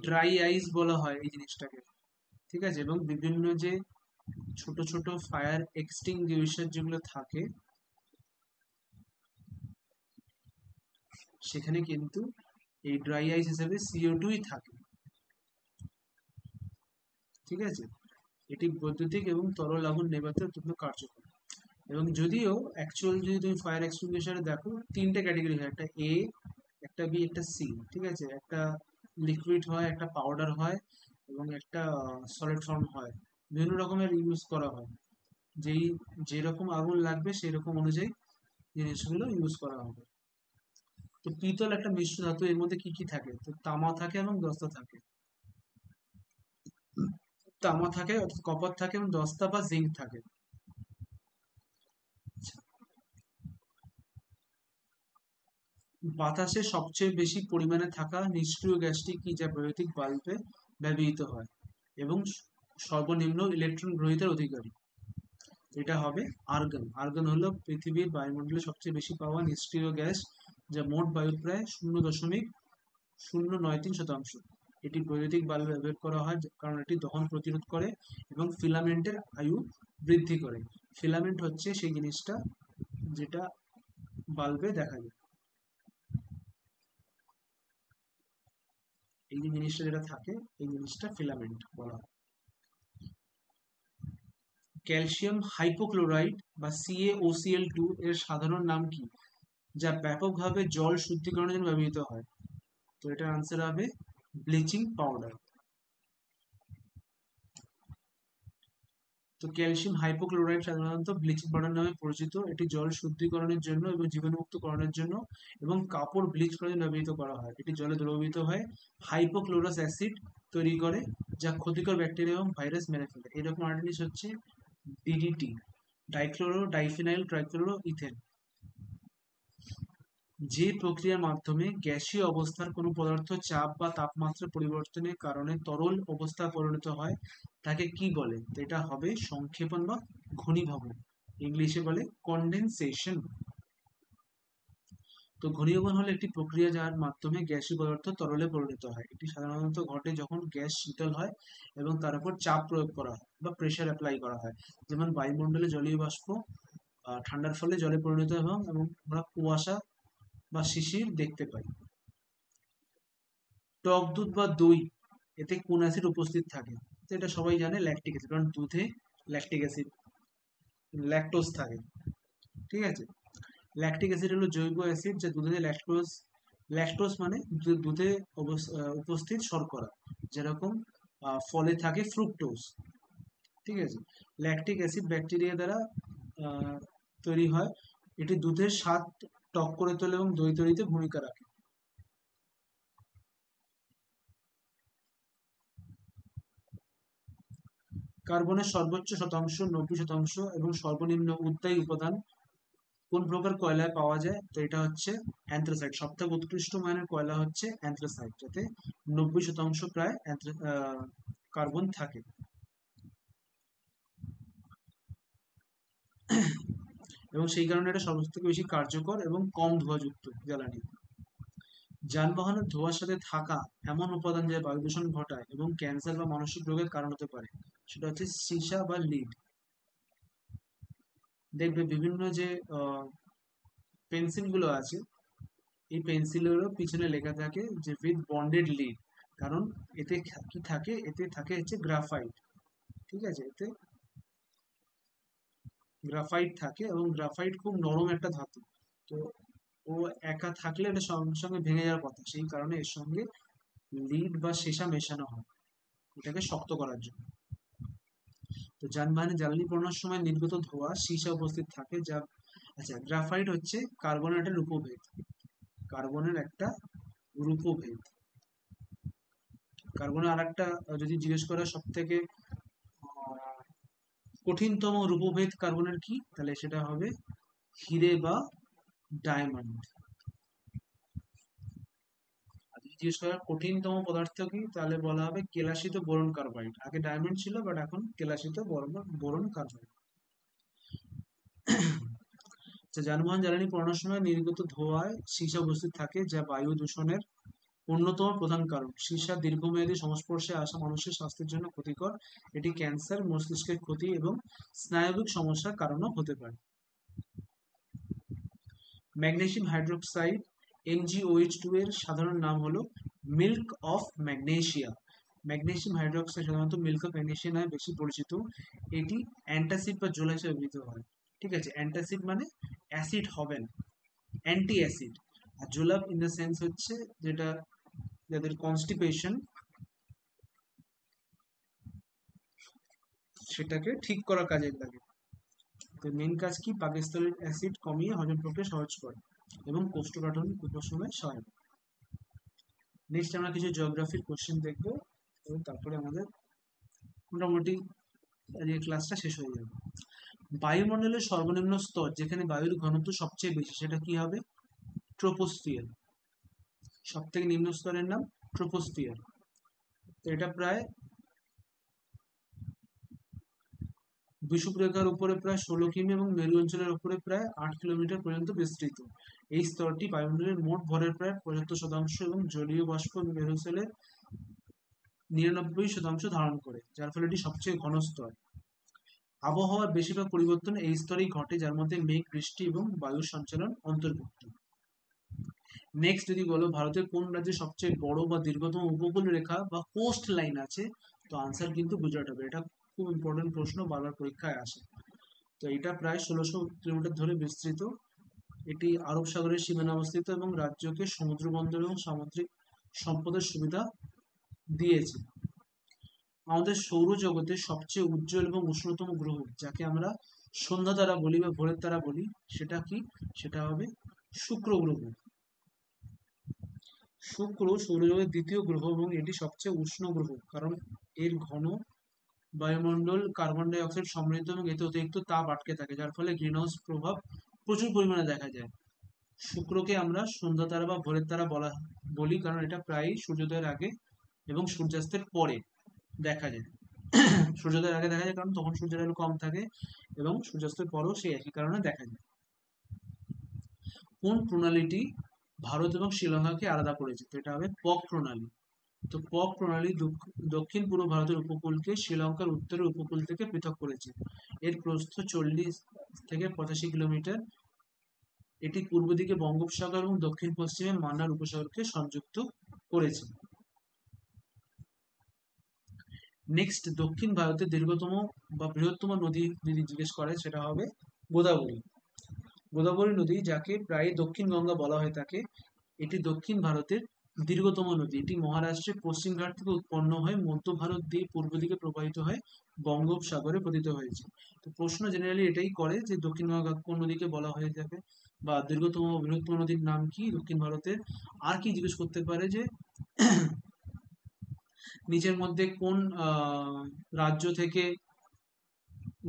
Speaker 1: ড্রাই আইস বলা হয় এই জিনিসটাকে, ঠিক আছে? এবং বিভিন্ন যে ছোট ছোট ফায়ার এক্সটিংগুইশার যেগুলো থাকে, সেখানে কিন্তু এই ড্রাই আইস হিসেবে CO2ই থাকে, ঠিক আছে? এটি বৈদ্যুতিক এবং তরল আগুন নেভাতে অত্যন্ত কার্যকর। এবং যদিও অ্যাকচুয়াল যদি তুমি ফায়ার এক্সটিংগুইশারে দেখো, তিনটে ক্যাটাগরি হয়, একটা A, একটা B, একটা C, ঠিক আছে? একটা লিকুইড হয়, একটা পাউডার হয়, এবং একটা সলিড ফর্ম হয়। বিভিন্ন রকমের ইউজ করা হয়, যেই যেরকম আগুন লাগবে সেই রকম অনুযায়ী জিনিসগুলো ইউজ করা হবে। তো পিতল একটা মিশ্র ধাতু, এর মধ্যে কি কি থাকে? তো তামা থাকে এবং দস্তা থাকে। তামা থাকে অর্থাৎ কপার থাকে, এবং দস্তা বা জিঙ্ক থাকে। বাতাসে সবচেয়ে বেশি পরিমাণে থাকা নিষ্ক্রিয় গ্যাসটি কি, যা বৈদ্যুতিক বাল্বে ব্যবহৃত হয় এবং সর্বনিম্ন ইলেকট্রন গ্রহীতার অধিকারী? এটা হবে আর্গন। আর্গন হলো পৃথিবীর বায়ুমণ্ডলে সবচেয়ে বেশি পাওয়া নিষ্ক্রিয় গ্যাস, যা মোট বায়ুর প্রায় 0.093%। এটি বৈদ্যুতিক বাল্বে ব্যবহার করা হয় কারণ এটি দহন প্রতিরোধ করে এবং ফিলামেন্টের আয়ু বৃদ্ধি করে। ফিলামেন্ট হচ্ছে সেই জিনিসটা যেটা বাল্বে দেখা যায়, এই যে জিনিসটা যেটা থাকে এই জিনিসটা ফিলামেন্ট বলা হয়। ক্যালসিয়াম হাইপোক্লোরাইড বা CaOCl2 এর সাধারণ নাম কি, যা ব্যাপকভাবে জল শুদ্ধিকরণের জন্য ব্যবহৃত হয়? তো এটার আনসার হবে ব্লিচিং পাউডার। তো ক্যালসিয়াম হাইপোক্লোরাইড সাধারণত ব্লিচিং পাউডার নামে পরিচিত। এটি জল শুদ্ধিকরণের জন্য এবং জীবাণুমুক্তকরণের জন্য এবং কাপড় ব্লিচ করার জন্য ব্যবহৃত করা হয়। এটি জলে দ্রবীভূত হয়ে হাইপোক্লোরাস অ্যাসিড তৈরি করে, যা ক্ষতিকর ব্যাকটেরিয়া এবং ভাইরাস মেরে ফেলে। এরকম আরেকটা জিনিস হচ্ছে DDT, dichloro diphenyl trichloro ethane. যে প্রক্রিয়ার মাধ্যমে গ্যাসীয় অবস্থার কোনো পদার্থ চাপ বা তাপমাত্রা পরিবর্তনের কারণে তরল অবস্থায় পরিণত হয় তাকে কি বলে? তো এটা হবে সংক্ষেপণ বা ঘনীভবন, ইংলিশে বলে কন্ডেনসেশন। তো ঘনীভবন হলো একটি প্রক্রিয়া যার মাধ্যমে গ্যাসীয় পদার্থ তরলে পরিণত হয়। এটি সাধারণত ঘটে যখন গ্যাস শীতল হয় এবং তার উপর চাপ প্রয়োগ করা হয় বা প্রেসার অ্যাপ্লাই করা হয়। যেমন বায়ুমণ্ডলে জলীয় বাষ্প ঠান্ডার ফলে জলে পরিণত হয় এবং আমরা কুয়াশা বা শিশির দেখতে পাই। টক দুধ বা দই, এতে কোন অ্যাসিড উপস্থিত থাকে? তো এটা সবাই জানে, ল্যাকটিক অ্যাসিড, কারণ দুধে ল্যাকটিক অ্যাসিড ল্যাকটোজ থাকে, ঠিক আছে? ল্যাকটিক অ্যাসিড হলো জৈব অ্যাসিড যা দুধে ল্যাকটোজ, ল্যাকটোজ মানে দুধে উপস্থিত শর্করা, যেরকম ফলে থাকে ফ্রুক্টোজ। ঠিক আছে, ল্যাকটিক অ্যাসিড ব্যাকটেরিয়া দ্বারা আহ, তৈরি হয়। এটি দুধের স্বাদ টক করে তোলে এবং দই তৈরিতে ভূমিকা রাখে। কার্বনের সর্বোচ্চ শতাংশ 90% এবং সর্বনিম্ন উদ্বায়ী উপাদান কোন প্রকার কয়লায় পাওয়া যায়? তো এটা হচ্ছে অ্যান্থ্রাসাইট। সবথেকে উৎকৃষ্ট মানের কয়লা হচ্ছে অ্যান্থ্রাসাইট, যাতে 90% প্রায় কার্বন থাকে। এবং সেই কারণে এটা সবথেকে বেশি কার্যকর এবং কম ধোঁয়াযুক্ত জ্বালানি। যানবাহনের ধোঁয়ার সাথে থাকা এমন উপাদান যা বায়ু দূষণ ঘটায় এবং ক্যান্সার বা মানসিক রোগের কারণ হতে পারে, সেটা হচ্ছে সীসা বা লিড। দেখবে বিভিন্ন যে পেন্সিল গুলো আছে, এই পেন্সিলেরও পিছনে লেখা থাকে যে উইথ বন্ডেড লিড। কারণ এতে কি থাকে, এতে থাকে হচ্ছে গ্রাফাইট। ঠিক আছে, এতে গ্রাফাইট থাকে এবং গ্রাফাইট খুব নরম একটা ধাতু। তো ও একা থাকলে এটা সঙ্গে সঙ্গে ভেঙে যাওয়ার কথা, সেই কারণে এর সঙ্গে লিড বা সীসা মেশানো হয় এটাকে শক্ত করার জন্য। তো যানবাহনে জ্বালানি পোড়ানোর সময় নির্গত ধোঁয়া সীসা উপস্থিত থাকে, যা আচ্ছা, গ্রাফাইট হচ্ছে কার্বনের একটা রূপভেদ। কার্বনের একটা রূপভেদ। কার্বনের আর একটা যদি জিজ্ঞেস করা সব থেকে কঠিনতম রূপভেদ কার্বনের কি, তাহলে সেটা হবে হিরে বা ডায়মন্ড। আর যদি জিজ্ঞেস করা কঠিনতম পদার্থ কি, তাহলে বলা হবে কেলাসিত বোরন কার্বাইড। আগে ডায়মন্ড ছিল, বাট এখন কেলাসিত বোরন কার্বাইড। আচ্ছা, যানবাহন জ্বালানি পোড়ানোর সময় নির্গত ধোঁয়ায় সীসা উপস্থিত থাকে, যা বায়ু দূষণের অন্যতম প্রধান কারণ। সীসা দীর্ঘমেয়াদী সংস্পর্শে আসা মানুষের স্বাস্থ্যের জন্য ক্ষতিকর। এটি ক্যান্সার, মস্তিষ্কের ক্ষতি এবং স্নায়বিক সমস্যার কারণও হতে পারে। ম্যাগনেসিয়াম হাইড্রোক্সাইড MgOH2 এর সাধারণ নাম হলো milk of magnesia. Magnesium hydroxide সাধারণত মিল্ক অফ ম্যাগনেসিয়া নামে বেশি পরিচিত। এটি অ্যান্টাসিড বা জোলা হিসেবে ব্যবহৃত হয়। ঠিক আছে, অ্যান্টাসিড মানে অ্যাসিড হবে না, অ্যান্টি অ্যাসিড। আর জোলাপ ইন দ্য সেন্স হচ্ছে যেটা যাদের কনস্টিপেশন সেটাকে ঠিক করার কাজে লাগে। তো মেন কাজ কি, পাকস্থলীর অ্যাসিড কমিয়ে হজম প্রক্রিয়া সহজ করে এবং কোষ্ঠকাঠিন্য উপশমে সহায়ক। নেক্সট আমরা কিছু জিওগ্রাফির কোশ্চেন দেখবো এবং তারপরে আমাদের মোটামুটি আজকে ক্লাসটা শেষ হয়ে যাবে। বায়ুমণ্ডলের সর্বনিম্ন স্তর যেখানে বায়ুর ঘনত্ব সবচেয়ে বেশি, সেটা কি হবে? ট্রোপোস্ফিয়ার। সব থেকে নিম্ন স্তরের নাম ট্রোপোস্ফিয়ার। তো এটা প্রায় বিষুবরেখার উপরে প্রায় 16 কিমি এবং মেরু অঞ্চলের উপরে প্রায় 8 কিলোমিটার পর্যন্ত বিস্তৃত। এই স্তরটি বায়ুমণ্ডলের মোট ভরের প্রায় 75% এবং জলীয় বাষ্প এরোসোলের 99% ধারণ করে, যার ফলে এটি সবচেয়ে ঘন স্তর। আবহাওয়ার বেশিরভাগ পরিবর্তন এই স্তরেই ঘটে, যার মধ্যে মেঘ, বৃষ্টি এবং বায়ু সঞ্চালন অন্তর্ভুক্ত। নেক্সট যদি বলো ভারতের কোন রাজ্যে সবচেয়ে বড় বা দীর্ঘতম উপকূল রেখা বা কোস্ট লাইন আছে, তো আনসার কিন্তু গুজরাট হবে। এটা খুব ইম্পর্টেন্ট প্রশ্ন, বারবার পরীক্ষায় আসে। তো এটা প্রায় 1600 কিলোমিটার ধরে বিস্তৃত। এটি আরব সাগরের সীমানা অবস্থিত এবং রাজ্যকে সমুদ্র বন্দর এবং সামুদ্রিক সম্পদের সুবিধা দিয়েছে। আমাদের সৌরজগতের সবচেয়ে উজ্জ্বল এবং উষ্ণতম গ্রহ, যাকে আমরা সন্ধ্যা তারা বলি বা ভোরের তারা বলি, সেটা কি? সেটা হবে শুক্র গ্রহ। শুক্র সৌরজগতের দ্বিতীয় গ্রহ এবং এটি সবচেয়ে উষ্ণ গ্রহ, কারণ এর ঘন বায়ুমণ্ডল কার্বন ডাই অক্সাইড সমৃদ্ধ এবং এতে অতিরিক্ত তাপ আটকে থাকে, যার ফলে গ্রিন হাউস প্রভাব প্রচুর পরিমাণে দেখা যায়। শুক্রকে আমরা সন্ধ্যা তারা বা ভোরের তারা বলি, কারণ এটা প্রায়ই সূর্যোদয়ের আগে এবং সূর্যাস্তের পরে দেখা যায়। সূর্যোদয়ের আগে দেখা যায় কারণ তখন সূর্যের আলো কম থাকে, এবং সূর্যাস্তের পরেও সেই একই কারণে দেখা যায়। কোন প্রণালীটি ভারত এবং শ্রীলঙ্কাকে আলাদা করেছে? তো এটা হবে পক প্রণালী। তো পক প্রণালী দক্ষিণ পূর্ব ভারতের উপকূলকে শ্রীলঙ্কার উত্তরের উপকূল থেকে পৃথক করেছে। এর প্রস্থ 40 থেকে 85 কিলোমিটার। এটি পূর্ব দিকে বঙ্গোপসাগর এবং দক্ষিণ পশ্চিমে মান্নার উপসাগরকে সংযুক্ত করেছে। নেক্সট, দক্ষিণ ভারতের দীর্ঘতম বা বৃহত্তম নদী যদি জিজ্ঞেস করে, সেটা হবে গোদাবরী। গোদাবরী নদী, যাকে প্রায় দক্ষিণ গঙ্গা বলা হয়ে থাকে, এটি দক্ষিণ ভারতের দীর্ঘতম নদী। এটি মহারাষ্ট্রের পশ্চিম ঘাট থেকে উৎপন্ন হয়ে মধ্য ভারত দিয়ে পূর্ব দিকে প্রবাহিত হয়ে বঙ্গোপসাগরে পতিত হয়েছে। তো প্রশ্ন জেনারেলি এটাই করে যে দক্ষিণ গঙ্গা কোন নদীকে বলা হয়ে থাকে, বা দীর্ঘতম বৃহত্তম নদীর নাম কি দক্ষিণ ভারতের। আর কি জিজ্ঞেস করতে পারে যে নিচের মধ্যে কোন রাজ্য থেকে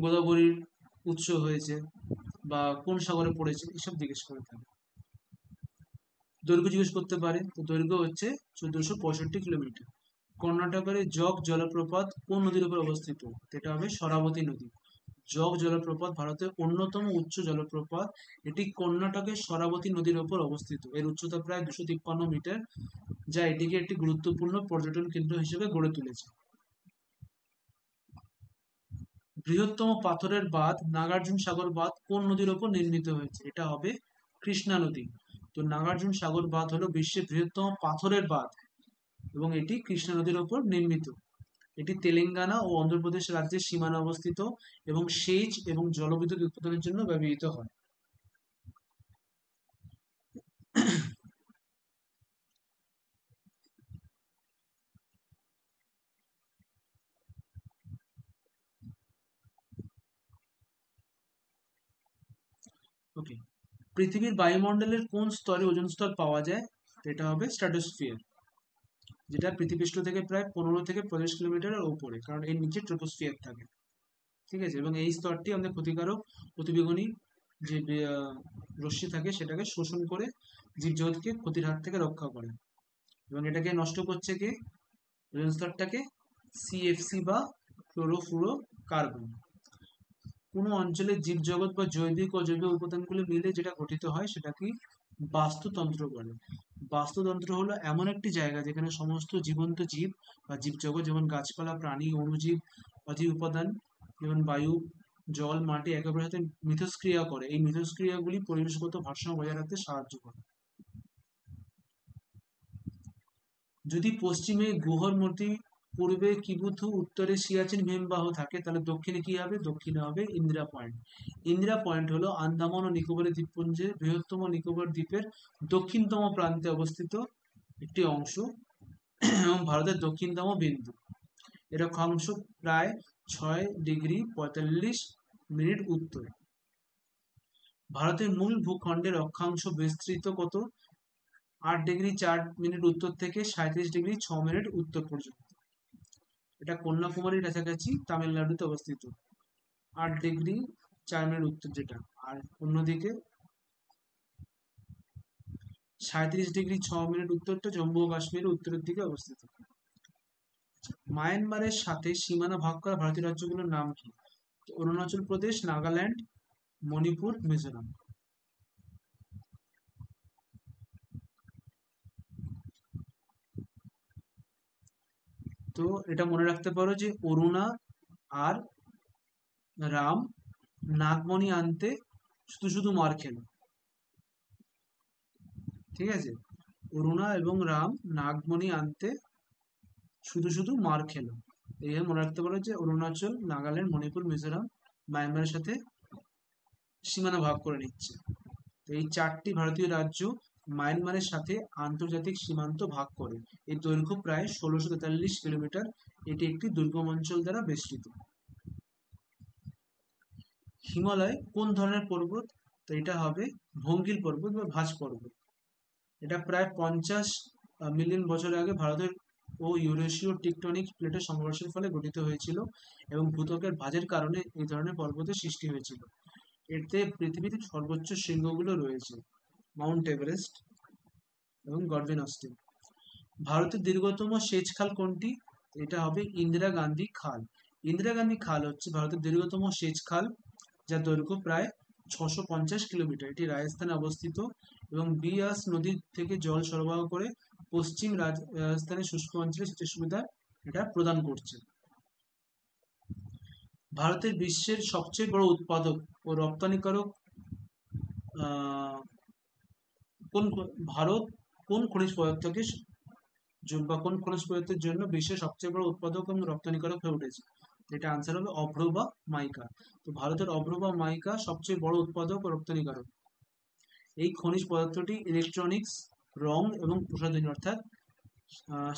Speaker 1: গোদাবরীর উৎস হয়েছে, বা কোন সাগরে পড়েছে, এসব জিজ্ঞেস করে থাকে। দৈর্ঘ্য জিজ্ঞেস করতে পারে, তো দৈর্ঘ্য হচ্ছে 1465 কিলোমিটার। কর্ণাটকের জগ জলপ্রপাত কোন নদীর উপর অবস্থিত? এটা হবে শরাবতী নদী। জগ জলপ্রপাত ভারতের অন্যতম উচ্চ জলপ্রপাত। এটি কর্ণাটকের শরাবতী নদীর উপর অবস্থিত। এর উচ্চতা প্রায় 253 মিটার, যা এটিকে একটি গুরুত্বপূর্ণ পর্যটন কেন্দ্র হিসেবে গড়ে তুলেছে। বৃহত্তম পাথরের বাঁধ নাগার্জুন সাগর বাঁধ কোন নদীর উপর নির্মিত হয়েছে? এটা হবে কৃষ্ণা নদী। তো নাগার্জুন সাগর বাঁধ হলো বিশ্বের বৃহত্তম পাথরের বাঁধ, এবং এটি কৃষ্ণা নদীর উপর নির্মিত। এটি তেলেঙ্গানা ও অন্ধ্রপ্রদেশ রাজ্যের সীমানা অবস্থিত, এবং সেচ এবং জলবিদ্যুৎ উৎপাদনের জন্য ব্যবহৃত হয়। ওকে, পৃথিবীর বায়ুমণ্ডলের কোন স্তরে ওজোন স্তর পাওয়া যায়? এটা হবে স্ট্র্যাটোস্ফিয়ার, যেটা পৃথিবীপৃষ্ঠ থেকে প্রায় 15 থেকে 25 কিলোমিটারের উপরে, কারণ এর নিচে ট্রোপোস্ফিয়ার থাকে। ঠিক আছে, এবং এই স্তরটি আমাদের ক্ষতিকারক অতিবেগুনি যে রশ্মি থাকে সেটাকে শোষণ করে জীবজগৎকে ক্ষতির হাত থেকে রক্ষা করে, এবং এটাকে নষ্ট করছে কে? ওজোন স্তরটাকে সিএফসি বা ক্লোরোফ্লুরো কার্বন। কোনো অঞ্চলের জীবজগৎ বা জৈবিক ও জৈব উপাদানগুলো মিলে যেটা গঠিত হয় সেটা কি? বাস্তুতন্ত্র বলে। বাস্তুতন্ত্র হলো এমন একটি জায়গা যেখানে সমস্ত জীবন্ত জীব বা জীবজগৎ, যেমন গাছপালা, প্রাণী, অণুজীব, অজীব উপাদান, যেমন বায়ু, জল, মাটি একে অপরের সাথে মিথস্ক্রিয়া করে। এই মিথস্ক্রিয়াগুলি পরিবেশগত ভারসাম্য বজায় রাখতে সাহায্য করে। যদি পশ্চিমে গুহর মূর্তি, পূর্বে কিবুথু, উত্তরে সিয়াচেন হিমবাহ থাকে, তাহলে দক্ষিণে কি হবে? দক্ষিণে হবে ইন্দিরা পয়েন্ট। ইন্দিরা পয়েন্ট হলো আন্দামান ও নিকোবর দ্বীপপুঞ্জের বৃহত্তম নিকোবর দ্বীপের দক্ষিণতম প্রান্তে অবস্থিত একটি অংশ, এবং ভারতের দক্ষিণতম বিন্দু। এর অক্ষাংশ প্রায় 6 ডিগ্রি 45 মিনিট উত্তরে। ভারতের মূল ভূখণ্ডের অক্ষাংশ বিস্তৃত কত? 8 ডিগ্রি 4 মিনিট উত্তর থেকে 37 ডিগ্রি 6 মিনিট উত্তর পর্যন্ত। এটা কন্যাকুমারীর কাছাকাছি তামিলনাড়ুতে অবস্থিত। 8 ডিগ্রি 4 মিনিট উত্তর যেটা, আর অন্যদিকে 37 ডিগ্রি 6 মিনিট উত্তরটা জম্মু ও কাশ্মীরের উত্তরের দিকে অবস্থিত। মায়ানমারের সাথে সীমানা ভাগ করা ভারতীয় রাজ্যগুলোর নাম কি? অরুণাচল প্রদেশ, নাগাল্যান্ড, মণিপুর, মিজোরাম। তো এটা মনে রাখতে পারো যে অরুণা আর রাম নাগমণি আনতে শুধু শুধু মার খেল। ঠিক আছে, অরুণা এবং রাম নাগমণি আনতে শুধু শুধু মার খেল। এইভাবে মনে রাখতে পারো যে অরুণাচল, নাগাল্যান্ড, মণিপুর, মিজোরাম মায়ানমারের সাথে সীমানা ভাগ করে নিচ্ছে। তো এই 4টি ভারতীয় রাজ্য মায়ানমারের সাথে আন্তর্জাতিক সীমান্ত ভাগ করে। এর দৈর্ঘ্য প্রায় 1643 কিলোমিটার। এটি একটি দুর্গম অঞ্চল দ্বারা বেষ্টিত। হিমালয় কোন ধরনের পর্বত? তো এটা হবে ভঙ্গিল পর্বত বা ভাঁজ পর্বত। এটা প্রায় 50 মিলিয়ন বছর আগে ভারতের ও ইউরেশীয় টেকটনিক প্লেটের সংঘর্ষের ফলে গঠিত হয়েছিল, এবং ভূত্বকের ভাঁজের কারণে এই ধরনের পর্বতের সৃষ্টি হয়েছিল। এতে পৃথিবীর সর্বোচ্চ শৃঙ্গগুলো রয়েছে, মাউন্ট এভারেস্ট এবং গডউইন অস্টিন। ভারতের দীর্ঘতম সেচ খাল কোনটি? এটা হবে ইন্দিরা গান্ধী খাল। ইন্দিরা গান্ধী খাল হচ্ছে ভারতের দীর্ঘতম সেচ খাল, যার দৈর্ঘ্য প্রায় 650 কিলোমিটার। এটি রাজস্থানে অবস্থিত, এবং বিয়াস নদী থেকে জল সরবরাহ করে পশ্চিম রাজস্থানের শুষ্ক অঞ্চলে সেচের সুবিধা এটা প্রদান করছে। ভারতের বিশ্বের সবচেয়ে বড় উৎপাদক ও রপ্তানিকারক আহ, কোন ভারত কোন খনিজ পদার্থকে বা কোন খনিজ পদার্থের জন্য বিশ্বের সবচেয়ে বড় উৎপাদক এবং রপ্তানিকারক হয়ে উঠেছে? এটা আনসার হবে অভ্র বা মাইকা। তো ভারতের অভ্র বা মাইকা সবচেয়ে বড় উৎপাদক ও রপ্তানিকারক। এই খনিজ পদার্থটি ইলেকট্রনিক্স, রং এবং প্রসাধনী অর্থাৎ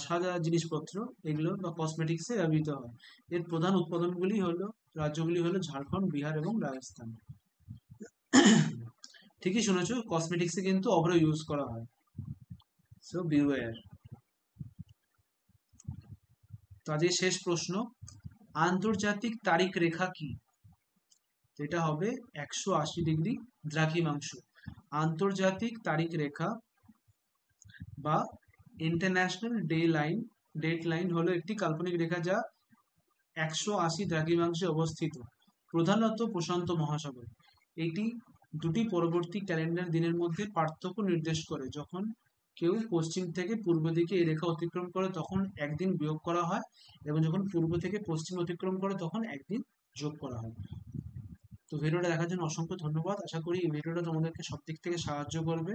Speaker 1: সাদা জিনিসপত্র এগুলো বা কসমেটিক্সে ব্যবহৃত হয়। এর প্রধান উৎপাদনগুলি হলো রাজ্যগুলি হলো ঝাড়খণ্ড, বিহার এবং রাজস্থান। ঠিকই শুনেছো, কসমেটিক্সে কিন্তু অভ্র ইউজ করা হয়, সো বিওয়্যার। তো আজকে শেষ প্রশ্ন, আন্তর্জাতিক তারিখ রেখা কি? এটা হবে 180 ডিগ্রি দ্রাঘিমাংশ। আন্তর্জাতিক তারিখ রেখা বা ইন্টারন্যাশনাল ডেট লাইন হলো একটি কাল্পনিক রেখা যা 180 দ্রাঘিমাংশে অবস্থিত, প্রধানত প্রশান্ত মহাসাগর। এটি দুটি পরবর্তী ক্যালেন্ডার দিনের মধ্যে পার্থক্য নির্দেশ করে। যখন কেউ পশ্চিম থেকে পূর্ব দিকে এই রেখা অতিক্রম করে তখন একদিন বিয়োগ করা হয়, এবং যখন পূর্ব থেকে পশ্চিম অতিক্রম করে তখন একদিন যোগ করা হয়। তো ভিডিওটা দেখার জন্য অসংখ্য ধন্যবাদ। আশা করি এই ভিডিওটা তোমাদেরকে সব দিক থেকে সাহায্য করবে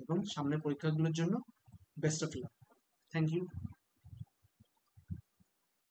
Speaker 1: এবং সামনের পরীক্ষাগুলোর জন্য best of luck. Thank you.